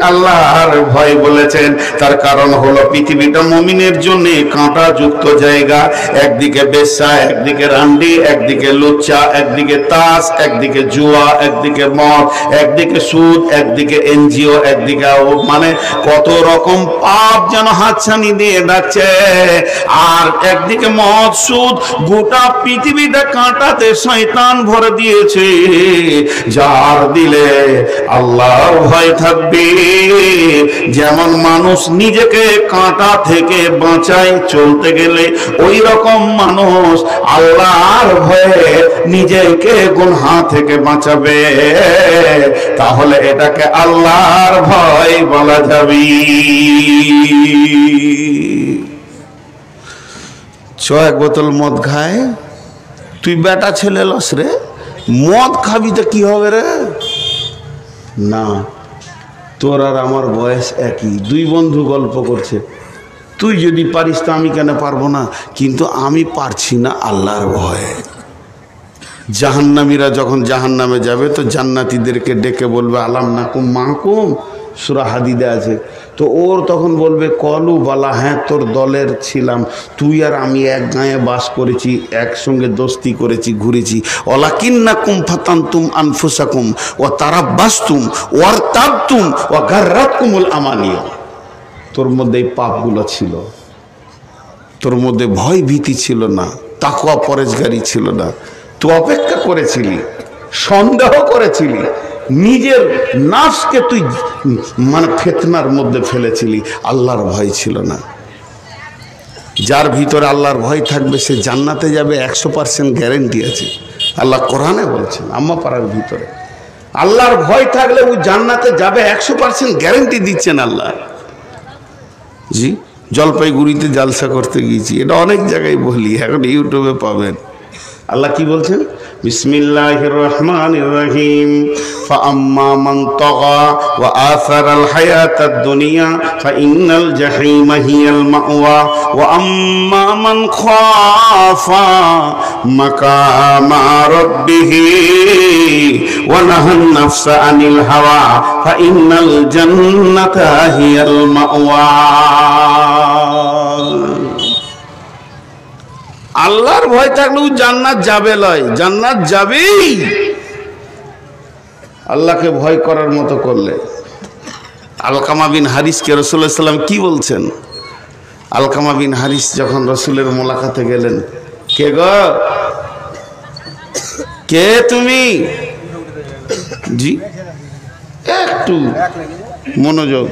আল্লাহর ভয় বলেছেন? তার কারণ হলো পৃথিবীটা মুমিনের জন্য কাঁটাযুক্ত জায়গা। একদিকে বেশ্যা, একদিকে রান্ডি, একদিকে লুচ্চা, একদিকে তাস, একদিকে জুয়া, একদিকে মদ, একদিকে সুদ, একদিকে এনজিও, একদিকে মানে কত রকম পাপ যেন হাতছানি দিয়ে ডাকছে। আর একদিকে মদ, সুদ, গোটা পৃথিবীটা কাঁটাতে শয়তান ভরে দিয়েছে। যার দিলে আল্লাহর ভয় থাকবে, যেমন মানুষ নিজেকে কাঁটা থেকে বাঁচায় চলতে গেলে, ওই রকম মানুষ আল্লাহর ভয়ে নিজেকে গুনাহ থেকে বাঁচাবে। তাহলে এটাকে আল্লাহর ভয় বলা যাবে। এক বোতল মদ খায়, তুই বেটা ছেলে লস রে, মদ খাবি তো কি হবে রে? না, তোর আর আমার বয়স একই, দুই বন্ধু গল্প করছে, তুই যদি পারিস তো আমি কেন পারবো না? কিন্তু আমি পারছি না আল্লাহর ভয়ে। জাহান্নামীরা যখন জাহান্নামে যাবে তো জান্নাতীদেরকে ডেকে বলবে আলাম নাকুম মাকুম, সূরা হাদিদে আছে। তো ওর তখন বলবে কলু বালা, হ্যাঁ তোর দলের ছিলাম, তুই আর আমি এক গাঁয়ে বাস করেছি, একসঙ্গে দোস্তি করেছি, ঘুরেছি। ওয়ালাকিন্নাকুম ফাতানতুম আনফুসাকুম ওয়া তারাব্বাসতুম ওয়ারতাবতুম ওয়া গাররাতকুমুল আমানিয়া। তোর মধ্যে এই পাপগুলো ছিল, তোর মধ্যে ভয় ভীতি ছিল না, তাকওয়া পরেজগারি ছিল না, তুই অপেক্ষা করেছিলি, সন্দেহ করেছিলি, নিজের নাফসকে তুই মানে ফিতনার মধ্যে ফেলেছিলি, আল্লাহর ভয় ছিল না। যার ভিতরে আল্লাহর ভয় থাকবে সে জান্নাতে যাবে, 100% গ্যারেন্টি আছে। আল্লাহ কোরআনে বলছেন, আম্মা পাড়ার ভিতরে আল্লাহর ভয় থাকলে ওই জান্নাতে যাবে, 100% গ্যারেন্টি দিচ্ছেন আল্লাহ। জি, জলপাইগুড়িতে জালসা করতে গিয়েছি, এটা অনেক জায়গায় বলি, এখন ইউটিউবে পাবেন। আল্লাহ কি বলছেন? বিসমিল্লাহির রহমানির রহিম। ফাআম্মা মান তাগা ওয়া আসারাল হায়াতাদ দুনিয়া ফাইন্নাল জাহিমা হিয়াল মাওয়া ওয়া আম্মা মান খাফা মাকামা রাব্বিহি ওয়া নাহান নাফসা আনিল হাওয়া ফাইন্নাল জান্নাতা হিয়াল মাওয়া। আল্লাহর ভয় থাকলেও জান্নাত যাবে লয়, জান্নাত যাবেই আল্লাহকে ভয় করার মতো করলে। আলকামা বিন হারিসকে রাসূলুল্লাহ সাল্লাল্লাহু আলাইহি ওয়াসাল্লাম কি বলছেন? আলকামা বিন হারিস যখন রাসূলের মোলাকাতে গেলেন, কে গো, কে তুমি? জি, একটু মনোযোগ।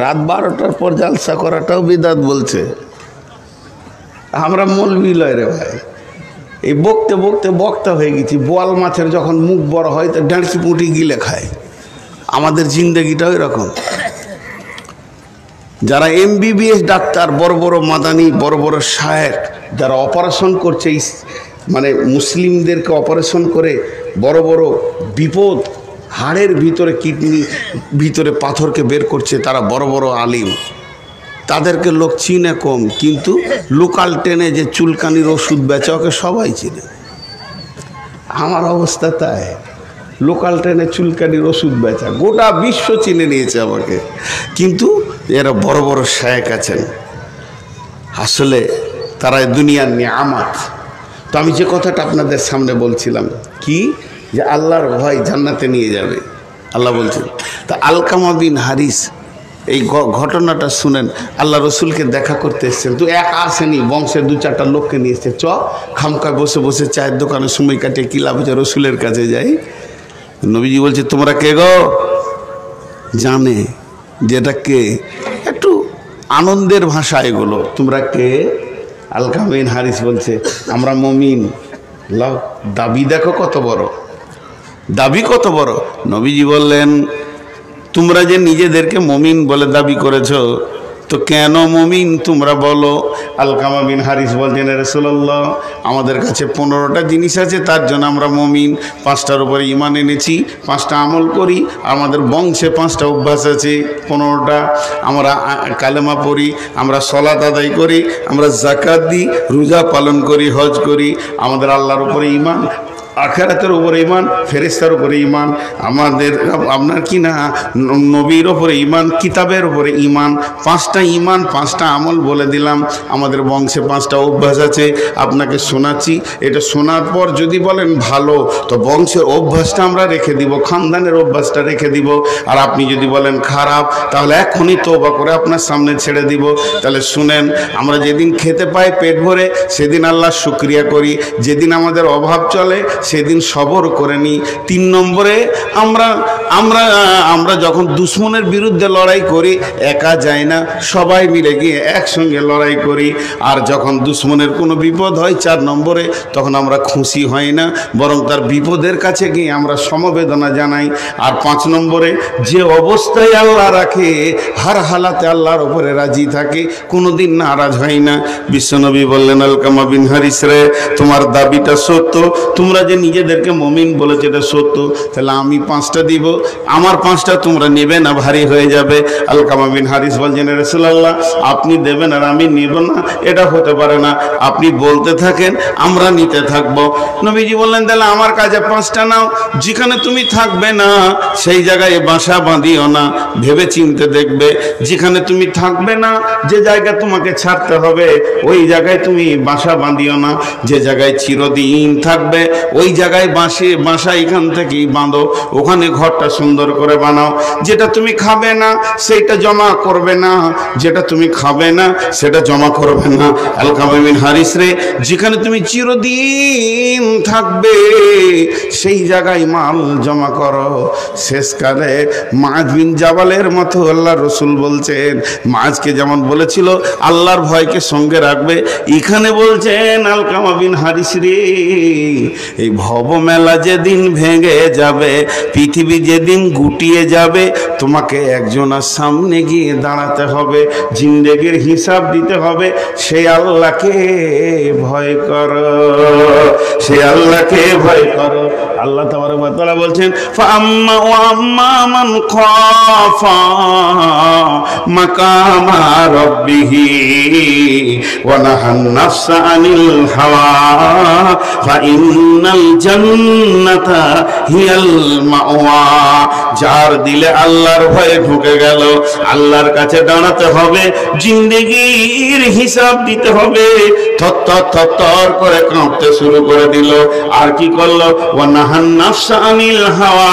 রাত 12টার পর জালসা করাটাও বিদাত বলছে। আমরা মৌলবি লয় রে ভাই, এই বকতে বকতে বক্তা হয়ে গেছি। বোয়াল মাছের যখন মুখ বড় হয় তো ডাঁড়কি পুঁটি গিলে খায়। আমাদের জিন্দগিটাও এরকম। যারা MBBS ডাক্তার, বড় বড় মাদানি, বড় বড় শায়েখ, যারা অপারেশন করছে, মানে মুসলিমদেরকে অপারেশন করে বড় বড় বিপদ, হাড়ের ভিতরে কিডনি ভিতরে পাথরকে বের করছে, তারা বড় বড় আলিম। তাদেরকে লোক চিনে কম, কিন্তু লোকাল ট্রেনে যে চুলকানির ওষুধ বেচে ওকে সবাই চিনে। আমার অবস্থা তাই, লোকাল ট্রেনে চুলকানির ওষুধ বেচা গোটা বিশ্ব চিনে নিয়েছে আমাকে, কিন্তু এরা বড় বড় শায়েখ আছেন। আসলে তারা দুনিয়ার নিয়ামত। তো আমি যে কথাটা আপনাদের সামনে বলছিলাম কি, যে আল্লাহর ভয় জান্নাতে নিয়ে যাবে, আল্লাহ বলছেন। তা আলকামা বিন হারিস এই ঘটনাটা শুনেন, আল্লাহ রসুলকে দেখা করতে এসছেন। তো একা আসেনি, বংশের 2-4টা লোককে নিয়ে এসছে। খামকায় বসে বসে চায়ের দোকানে সময় কাটিয়ে কি লাভ হচ্ছে, রসুলের কাছে যাই। নবীজি বলছে, তোমরা কে গো? জানে যেটা কে, একটু আনন্দের ভাষা এগুলো। তোমরা কে? আলকামা বিন হারিস বলছে, আমরা মুমিন। দাবি দেখো কত বড়, দাবি কত বড়। নবীজি বললেন, তোমরা যে নিজেদেরকে মুমিন বলে দাবি করেছো, তো কেন মুমিন তোমরা বলো? আলকামা বিন হারিস বলছেন, রাসূলুল্লাহ আমাদের কাছে 15টা জিনিস আছে, তার জন্য আমরা মুমিন। 5টার উপরে ঈমান এনেছি, 5টা আমল করি, আমাদের বংশে 5টা অভ্যাস আছে। 15টা আমরা কালেমা পড়ি, আমরা সালাত আদায় করি, আমরা যাকাত দিই, রোজা পালন করি, হজ করি, আমাদের আল্লাহর উপরে ঈমান, আখিরাতের উপরে ঈমান, ফেরেশতার উপরে ঈমান, আমাদের আপনার কি না নবীর উপরে ঈমান, কিতাবের উপরে ঈমান। 5টা ঈমান, 5টা আমল বলে দিলাম। আমাদের বংশে 5টা অভ্যাস আছে, আপনাকে শোনাচ্ছি। এটা শোনার পর যদি বলেন ভালো, তো বংশের অভ্যাসটা আমরা রেখে দিব, খানদানের অভ্যাসটা রেখে দিব। আর আপনি যদি বলেন খারাপ, তাহলে এখনই তওবা করে আপনার সামনে ছেড়ে দিব। তাহলে শুনেন, আমরা যেদিন খেতে পাই পেট ভরে, সেদিন আল্লাহর শুকরিয়া করি। যেদিন আমাদের অভাব চলে, সেদিন সবর করে নিই। 3 নম্বরে, আমরা যখন দুশ্মনের বিরুদ্ধে লড়াই করি, একা যাই না, সবাই মিলে গিয়ে একসঙ্গে লড়াই করি। আর যখন দুশ্মনের কোনো বিপদ হয় 4 নম্বরে, তখন আমরা খুশি হই না, বরং তার বিপদের কাছে গিয়ে আমরা সমবেদনা জানাই। আর 5 নম্বরে, যে অবস্থায় আল্লাহ রাখে, হার হালাতে আল্লাহর উপরে রাজি থাকে, কোনোদিন নারাজ হয় না। বিশ্বনবী বললেন, আলকামা বিন হারিস রে, তোমার দাবিটা সত্য, তোমরা যে নিজেদেরকে মুমিন বলেছে এটা সত্য, তাহলে আমি 5টা দিব, আমার 5টা তোমরা নেবে না, ভারী হয়ে যাবে। আলকামা বিন হারিস বলছেন, রাসূলুল্লাহ আপনি দেবেন আর আমি নেব না, এটা হতে পারে না, আপনি বলতে থাকেন, আমরা নিতে থাকবো। নবীজি বললেন, তাহলে আমার কাছে 5টা নাও। যেখানে তুমি থাকবে না সেই জায়গায় বাসা বাঁধিও না, ভেবে চিনতে দেখবে। যেখানে তুমি থাকবে না, যে জায়গা তোমাকে ছাড়তে হবে, ওই জায়গায় তুমি বাসা বাঁধিও না। যে জায়গায় চিরদিন থাকবে, ওই জায়গায় বাসা এখান থেকেই বাঁধো, ওখানে ঘরটা সুন্দর করে বানাও। যেটা তুমি খাবে না সেটা জমা করবে না, যেটা তুমি খাবে না সেটা জমা করবে না। আলকামা বিন হারিস রে, যেখানে তুমি চিরদিন থাকবে সেই জায়গায় মাল জমা করো। শেষকালে মাআজ বিন জাবালের মতো আল্লাহর রাসূল বলছেন, মাআজকে যেমন বলেছিল আল্লাহর ভয়কে সঙ্গে রাখবে, এখানে বলছেন আলকামা বিন হারিস রে, এই ভব মেলা যেদিন ভেঙে যাবে, পৃথিবী যেদিন গুটিয়ে যাবে, তোমাকে একজনের সামনে গিয়ে দাঁড়াতে হবে, জিন্দেগির হিসাব দিতে হবে। সেই আল্লাহকে ভয় করো, সেই আল্লাহকে ভয় করো। আল্লাহ তাবারক ওয়া তাআলা বলছেন, ফাআম্মা ওয়া আম্মা মান খাফা মাকামা রাব্বিহি ওয়া নাহান নাফসা আনিল হাওয়া ফাইন্নাল জান্নাতা হিয়াল মাওয়া। যার দিলে আল্লাহর ভয় ঢুকে গেল, আল্লাহর কাছে দাঁড়াতে হবে, জিন্দেগির হিসাব দিতে হবে, থর করে কাঁপতে শুরু করে দিল। আর কি করলো? ওয়া নাহান নাফসা আনিল হাওয়া,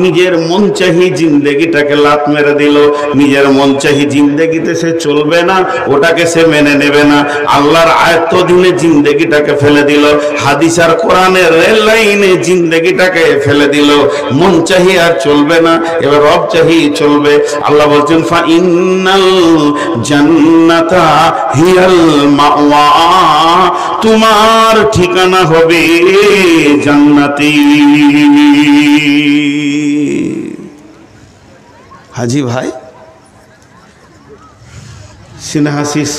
নিজের মন চাহি জিন্দেগিটাকে লাত মেরে দিল। নিজের মন চাহি জিন্দেগিতে সে চলবে না, ওটাকে সে মেনে নেবে না, আল্লাহর আয়াতধীনে জিন্দেগিটাকে ফেলে দিল, হাদিস আর কোরআনের রেল লাইনে জিন্দেগিটাকে ফেলে দিল। মন চাহি আর চলবে না, এবার রব চাহি চলবে। আল্লাহ বলছেন, ফা ইন্নাল জান্নাতা হিয়াল মাওয়া, তোমার ঠিকানা হবে জান্নাতি। হাজি ভাই সিনহাসিস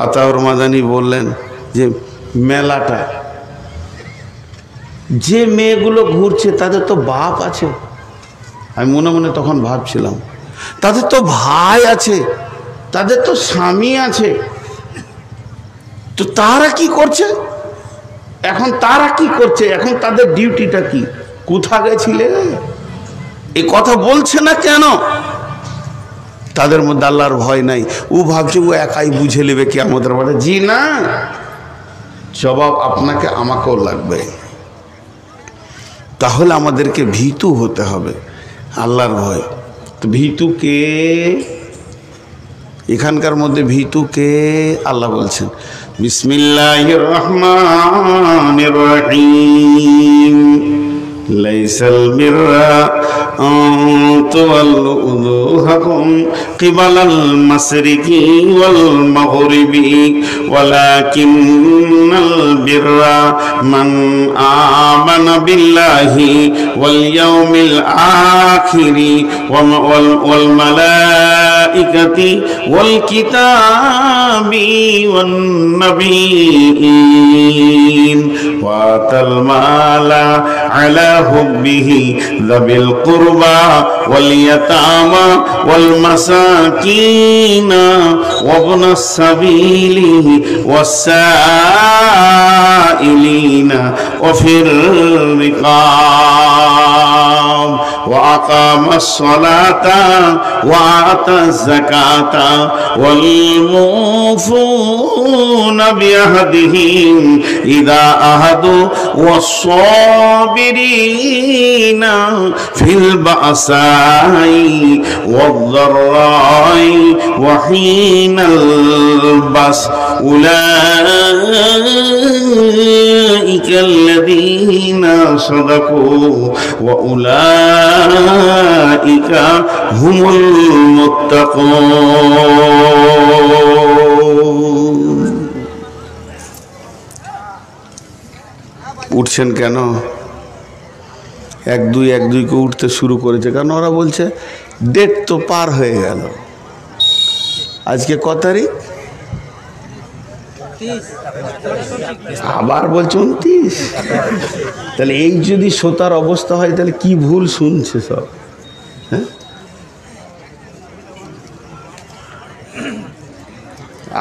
আতাউর মাদানী বললেন যে মেলাটা, যে মেয়েগুলো ঘুরছে তাদের তো বাপ আছে। আমি মনে মনে তখন ভাবছিলাম, তাদের তো ভাই আছে, তাদের তো স্বামী আছে, তো তারা কি করছে এখন? তারা কি করছে এখন? তাদের ডিউটিটা কি? কোথা গেছিলে? এই কথা বলছে না কেন? তাদের মধ্যে আল্লাহর ভয় নাই। ও ভাবছে ও একাই বুঝে নেবে কি আমাদের বলে। জি না, জবাব আপনাকে আমাকেও লাগবে। তাহলে আমাদেরকে ভীতু হতে হবে, আল্লাহর ভয়। তো ভীতু কে? এখানকার মধ্যে ভীতু কে? আল্লাহ বলছেন, বিসমিল্লাহির রহমানির রহিম, লাইসাল বিররা তুওয়াল্লু উজুহাকুম কিবালাল মাশরিকি ওয়াল মাগরিবি ওয়ালাকিন্নাল বিররা মান আমানা বিল্লাহি ওয়াল ইয়াউমিল আখিরি ওয়াল মালাইকাতি ওয়াল কিতাবি ওয়ান নাবিয়্যিন ওয়া আতাল মালা আলা হুব্বিহি যাবিল কুরবা ওয়াল ইয়াতামা ওয়াল মাসাকিন ওয়া ইবনাস সাবিলি ওয়াস সাইলিনা ওয়া ফির রিকাব ওয়া আকামাস সালাতা ওয়া আতাজ যাকাতা ওয়াল মুফুনা বিআহদিহিম ইযা আহাদু ওয়াস সাবিরিনা ফিল বাসাই ওয়াদ-দাররাই ওয়া হিনাল বাস উলাইকাল্লাযীনা সাদাকু ওয়া উলাইকা হুমুল মুত্তাকুন। উঠছেন কেন? এক দুই করে উঠতে শুরু করেছে, কারণ ওরা বলছে ডেট তো পার হয়ে গেল। আজকে কত তারিখ? আবার বলছে 29। তাহলে এই যদি শ্রোতার অবস্থা হয় তাহলে কি ভুল শুনছে সব। হ্যাঁ,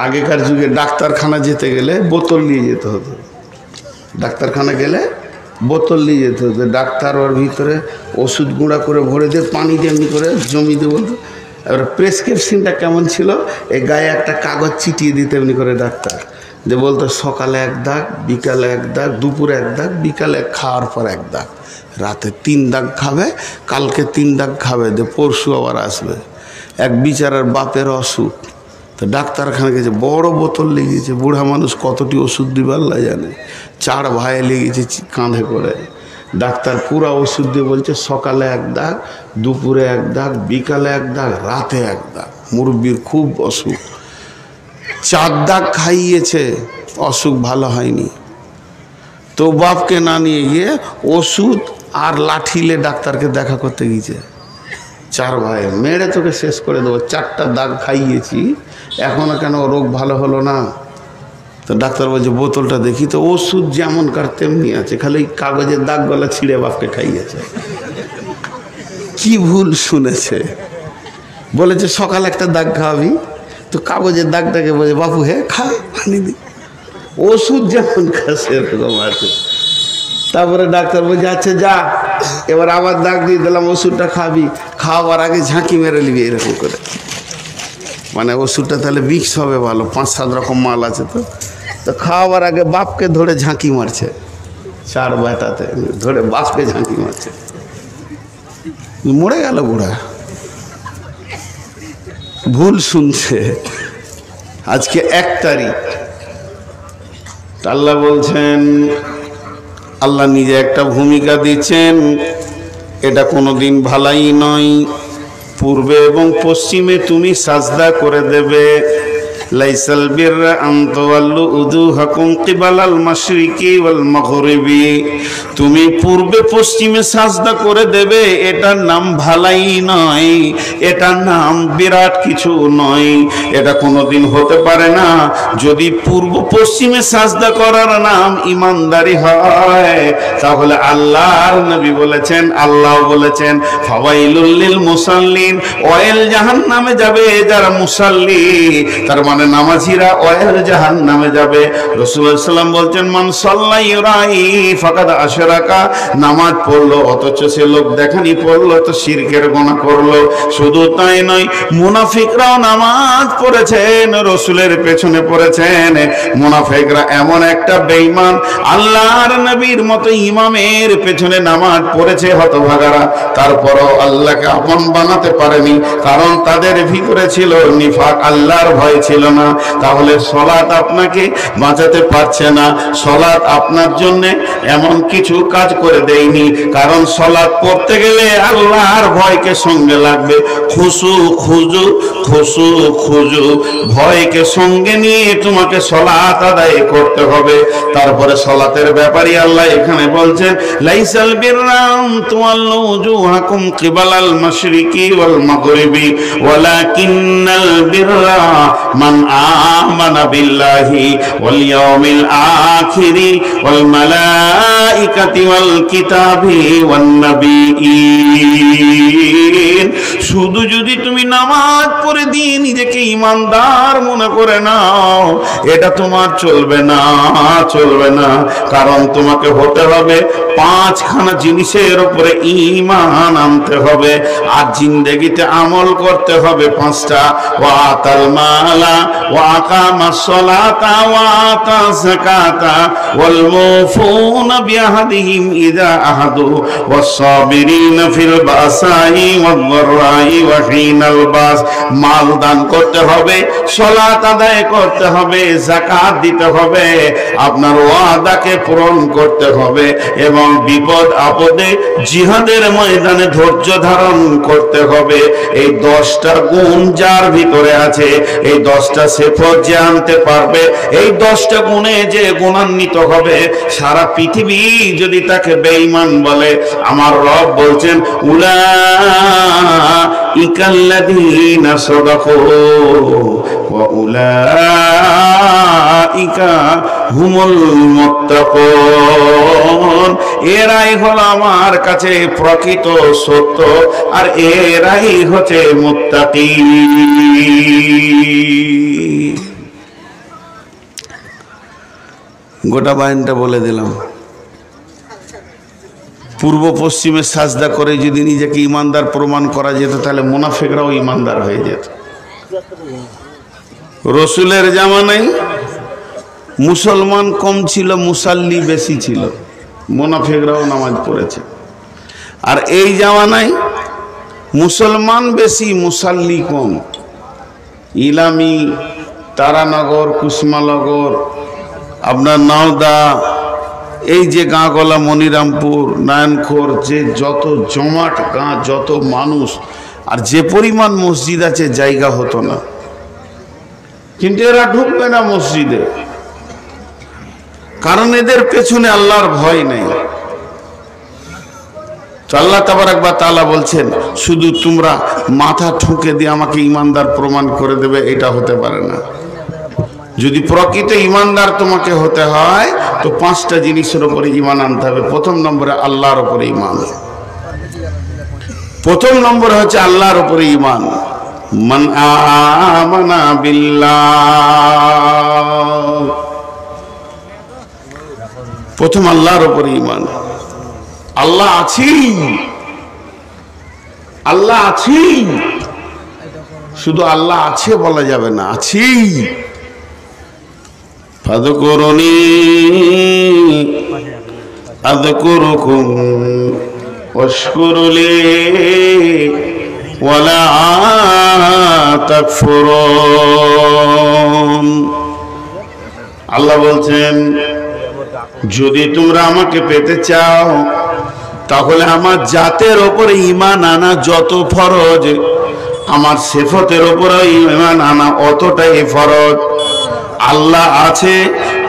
আগেকার যুগে ডাক্তারখানা যেতে গেলে বোতল নিয়ে যেতে হতো। ডাক্তারখানা গেলে বোতল নিয়ে যেতে হতো। ডাক্তার ওর ভিতরে ওষুধ গুঁড়া করে ভরে দিয়ে পানি দিয়ে এমনি করে জমি দিয়ে বলতো। এবার প্রেসক্রিপশনটা কেমন ছিল, এই গায়ে একটা কাগজ চিটিয়ে দিতে এমনি করে ডাক্তার, যে বলতো সকালে 1 দাগ, বিকালে 1 দাগ, দুপুরে 1 দাগ, বিকালে খাওয়ার পর 1 দাগ, রাতে 3 দাগ খাবে, কালকে 3 দাগ খাবে, যে পরশু আবার আসবে। এক বিচারার বাপের অসুখ, তো ডাক্তারখানা গেছে, বড় বোতল লেগেছে, বুড়া মানুষ কতটি ওষুধ দিবে আল্লাহ জানে। 4 ভাই লেগেছে কাঁধে করে। ডাক্তার পুরা ওষুধ দিয়ে বলছে সকালে 1 দাগ, দুপুরে 1 দাগ, বিকালে 1 দাগ, রাতে 1 দাগ। মুরব্বির খুব অসুখ, 4 দাগ খাইয়েছে, অসুখ ভালো হয়নি। তো বাপকে না নিয়ে গিয়ে ওষুধ আর লাঠিলে ডাক্তারকে দেখা করতে গিয়েছে। 4 ভাই, মেরে তোকে শেষ করে দেবো, 4টা দাগ খাইয়েছি, এখনো কেন রোগ ভালো হলো না? তো ডাক্তার বলছে বোতলটা দেখি, তো ওষুধ যেমনকার তেমনি আছে, খালি কাগজের দাগ গলা ছিঁড়ে বাপকে খাইয়েছে। কি ভুল শুনেছে? বলেছে সকালে 1টা দাগ খাওয়াবি, তো কাগজের দাগটাকে বলে বাপু হে খা, পানি দি। ওষুধ যেমনকার সেরকম আছে। তারপরে ডাক্তার বলছে আচ্ছা যা, এবার আবার দাগ দিয়ে দিলাম, ওষুধটা খাবি, খাওয়ার আগে ঝাঁকি মেরে নিবি এরকম করে। মানে ওষুধটা তাহলে মিক্স হবে ভালো, 5-7 রকম মাল আছে। তো খাওয়ার আগে বাপকে ধরে ঝাঁকি মারছে, 4 বেটাতে ধরে বাপকে ঝাঁকি মারছে, মরে গেল বুড়া। ভুল শুনছে। আজকে 1 তারিখ, আল্লাহ বলছেন, আল্লাহ নিজে একটা ভূমিকা দিচ্ছেন, এটা কোনোদিন ভালাই নয়। পূর্বে এবং পশ্চিমে তুমি সাজদা করে দেবে। লাইসাল বিররা আন তুওয়াল্লু উজুহাকুম কিবালাল মাশরিকি ওয়াল মাগরিবি, তুমি পূর্বে পশ্চিমে সাজদা করে দেবে, এটার নাম ভালাই নয়, এটার নাম বিরাট কিছু নয়। এটা কোনোদিন হতে পারে না যদি পূর্ব পশ্চিমে সাজদা করার নাম ইমানদারি হয়। তাহলে আল্লাহর নবী বলেছেন, আল্লাহ বলেছেন, ফাওয়াইলুল লিল মুসাল্লিন, ওয়াইল জাহান্নামে যাবে যারা মুসাল্লি, তার মানে নামাজিরা ওয়াইল জাহান্নামে যাবে। রাসূলুল্লাহ সাল্লাল্লাহু আলাইহি ওয়াসাল্লাম বলছেন, মান সাল্লা ইউরাই ফাকাদ আশরাকা, নামাজ পড়লো অথচ সে লোক দেখানি পড়লো, তো শিরকের গুনাহ করলো। শুধু তাই নয়, মুনাফিকরাও নামাজ পড়েছেন, রাসূলের পেছনে পড়েছেন। মুনাফিকরা এমন একটা বেঈমান, আল্লাহর নবীর মতো ইমামের পেছনে নামাজ পড়েছে হতভাগারা, তারপরও আল্লাহকে আপন বানাতে পারেনি, কারণ তাদের ভিতরে ছিল নিফাক, আল্লাহর ভয় ছিল না, তাহলে সলাত আপনাকে বাঁচাতে পারছে না। সলাত আপনার জন্য এমন কিছু কাজ করে দেয়নি, কারণ সলাত পড়তে গেলে আল্লাহর ভয়কে সঙ্গে লাগবে। খুশু খুজু খুশু খুজু, ভয়কে সঙ্গে নিয়ে তোমাকে সলাত আদায় করতে হবে। তারপরে সলাতের ব্যাপারে আল্লাহ এখানে বলছেন, লাইসাল বিররাম তুওয়াল্লু উজুহাকুম কিবালাল মাশরিকি ওয়াল মাগরিবি ওয়ালাকিন্নাল বিররা মান আমানা বিল্লাহি ওয়াল ইয়াউমিল আখিরি ওয়াল মালাইকাতি ওয়াল কিতাবি ওয়ান নাবিয়্যিন। শুধু যদি তুমি নামাজ পড়ে দিয়ে নিজেকে ইমানদার মনে করে নাও, এটা তোমার চলবে না, চলবে না। কারণ তোমাকে হতে হবে পাঁচখানা জিনিসের উপরে ঈমান আনতে হবে, আর জিন্দেগিতে আমল করতে হবে পাঁচটা। ওয়াতাল মালা ওয়া আকামাস সালাতা ওয়া আতা যাকাতা ওয়াল মুফুনা বিআহদিহিম ইযা আহাদু ওয়াস সাবিরিনা ফিল বাসাই ওয়াদ দাররাই ওয়া হিনাল বাস। মাল দান করতে হবে, সালাত আদায় করতে হবে, যাকাত দিতে হবে, আপনার ওয়াদাকে পূরণ করতে হবে, এবং বিপদ আপদে জিহাদের ময়দানে ধৈর্য ধারণ করতে হবে। এই 10টা গুণ যার ভিতরে আছে, এই 10টা সিফত যে আনতে পারবে, এই 10টা গুণে যে গুণান্বিত হবে, সারা পৃথিবী যদি তাকে বেঈমান বলে, আমার রব বলছেন উলাইকাল্লাযীনা সাদাকু ওয়া উলাইকা হুমুল মুত্তাকুন। এরাই হলো আমার কাছে প্রকৃত সত্য, আর এরাই হচ্ছে মুত্তাকি। গোটা বায়ানটা বলে দিলাম। পূর্ব পশ্চিমে সাজদা করে যদি নিজেকে ইমানদার প্রমাণ করা যেত, তাহলে মুনাফিকরাও ইমানদার হয়ে যেত। রসুলের জামানায় মুসলমান কম ছিল, মুসাল্লি বেশি ছিল, মুনাফিকরাও নামাজ পড়েছে। আর এই জামানায় মুসলমান বেশি, মুসাল্লি কম। ইলামি, তারানগর, কুসমানগর, আপনার নাওদা, এই যে গাঁগলা, মনিরামপুর, নারায়ণখোর, যে যত জমাট গাঁ, যত মানুষ, আর যে পরিমাণ মসজিদ আছে, জায়গা হতো না। কিন্তু এরা ঢুকবে না মসজিদে, কারণ এদের পেছনে আল্লাহর ভয় নেই। তো আল্লাহ তাবারাক ওয়া তাআলা বলছেন, শুধু তোমরা মাথা ঠুকে দিয়ে আমাকে ইমানদার প্রমাণ করে দেবে, এটা হতে পারে না। যদি প্রকৃত ইমানদার তোমাকে হতে হয়, তো 5টা জিনিসের উপরে ঈমান আনতে হবে। প্রথম নম্বরে আল্লাহর উপরে ঈমান। প্রথম নম্বরে হচ্ছে আল্লাহর উপরে ঈমান। মান আমানা বিল্লাহ, প্রথম আল্লাহর উপরে ঈমান। আল্লাহ আছি, আল্লাহ আছি, শুধু আল্লাহ আছে বলা যাবে না, আছি। ফাযকুরুনি আযকুরুকুম ওয়াশকুরুলি ওয়ালা তাকফুরুন। আল্লাহ বলছেন, যদি তোমরা আমাকে পেতে চাও, তাহলে আমার জাতের ওপরে ঈমান আনা যত ফরজ, আমার সিফতের ওপরে ঈমান আনা অতটাই ফরজ। আল্লাহ আছে,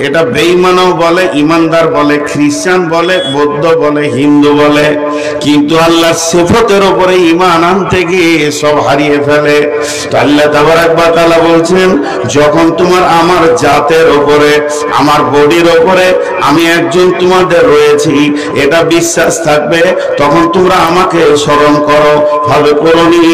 এটা বেঈমানও বলে, ইমানদার বলে, খ্রিস্টান বলে, বৌদ্ধ বলে, হিন্দু বলে, কিন্তু আল্লাহ সিফতের উপরে ঈমান আনতে গিয়ে সব হারিয়ে ফেলে। আল্লাহ তাবারাক ওয়া তাআলা বলছেন, যখন তোমার আমার জাতের উপরে, আমার বডির উপরে আমি একজন তোমাদের রয়েছি, এটা বিশ্বাস থাকবে, তখন তোমরা আমাকে স্মরণ করো। ফাযকুরুনি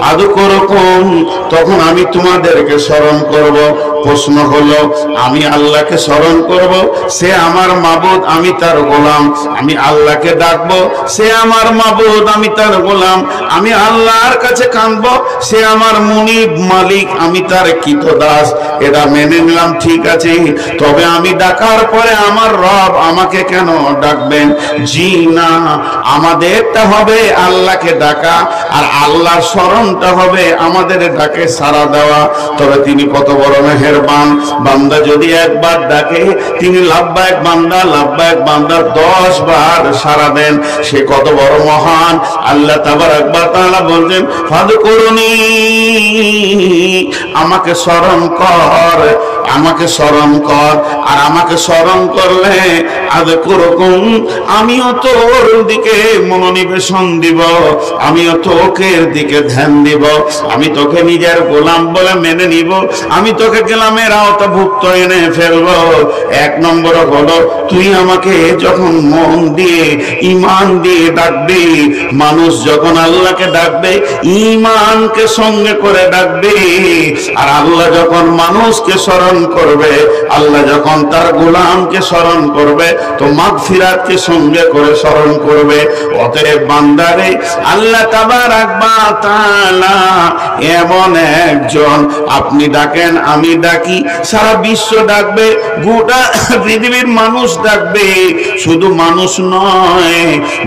আযকুরুকুম, তখন আমি তোমাদেরকে স্মরণ করব। প্রশ্ন হলো, আমি আল্লাহকে স্মরণ করব, সে আমার মাবুদ, আমি তার গোলাম। আমি আল্লাহকে ডাকবো, সে আমার মাবুদ, আমি তার গোলাম। আমি আল্লাহর কাছে কাঁদবো, সে আমার মুনিব মালিক, আমি তার কৃতদাস। এটা মেনে নিলাম, ঠিক আছে। তবে আমি ডাকার পরে আমার রব আমাকে কেন ডাকবেন? জি না, আমাদেরটা হবে আল্লাহকে ডাকা, আর আল্লাহর স্মরণটা হবে আমাদের ডাকে সাড়া দেওয়া। তবে তিনি কত বড় মেহেরবান, বান্দা যদি একবার ডাকে তিনি লাব্বাইক বান্দা লাব্বাইক বান্দা 10 বার সাড়া দেন। সে কত বড় মহান। আল্লাহ তাবারাক ওয়া তাআলা বলেন, ফাদকুরুনি, আমাকে স্মরণ কর, আমাকে স্মরণ কর। আর আমাকে স্মরণ করলে আযকুরুকুম, আমিও তোর দিকে মনোনিবেশন দিব, আমিও তোকের দিকে ধ্যান দিব, আমি তোকে নিজের গোলাম বলে মেনে নিব, আমি তোকে গোলামের আওতাভুক্ত এনে ফেলবো। 1 নম্বর হলো, তুই আমাকে যখন মন দিয়ে ঈমান দিয়ে ডাকবি, মানুষ যখন আল্লাহকে ডাকবে ঈমানকে সঙ্গে করে ডাকবে। আর আল্লাহ যখন মানুষকে স্মরণ করবে, আল্লাহ যখন তার গোলামকে স্মরণ করবে, তো মাগফিরাতকে সঙ্গে করে স্মরণ করবে। অতএব বান্দারে, আল্লাহ তাবারাক ওয়া তাআলা এমন একজন, আপনি ডাকেন আমি ডাকি, সারা বিশ্ব ডাকবে, গোটা পৃথিবীর মানুষ ডাকবে। শুধু মানুষ নয়,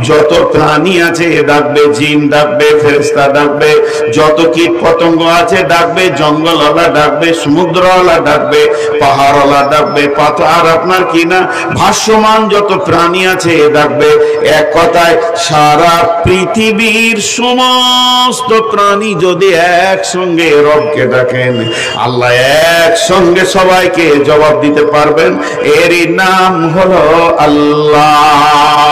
যত প্রাণী আছে ডাকবে, জিন ডাকবে, ফেরেশতা ডাকবে, যত কীট পতঙ্গ আছে ডাকবে, জঙ্গলওয়ালা ডাকবে, সমুদ্রওয়ালা ডাকবে, পাহাড়ওয়ালা ডাকবে, আর আপনার কি না ভাসমান যত প্রাণী আছে ডাকবে। এক কথায় সারা পৃথিবীর সমস্ত প্রাণী যদি একসঙ্গে রবকে ডাকেন, আল্লাহ একসঙ্গে সবাইকে জবাব দিতে পারবেন। এরই নাম হলো আল্লাহ।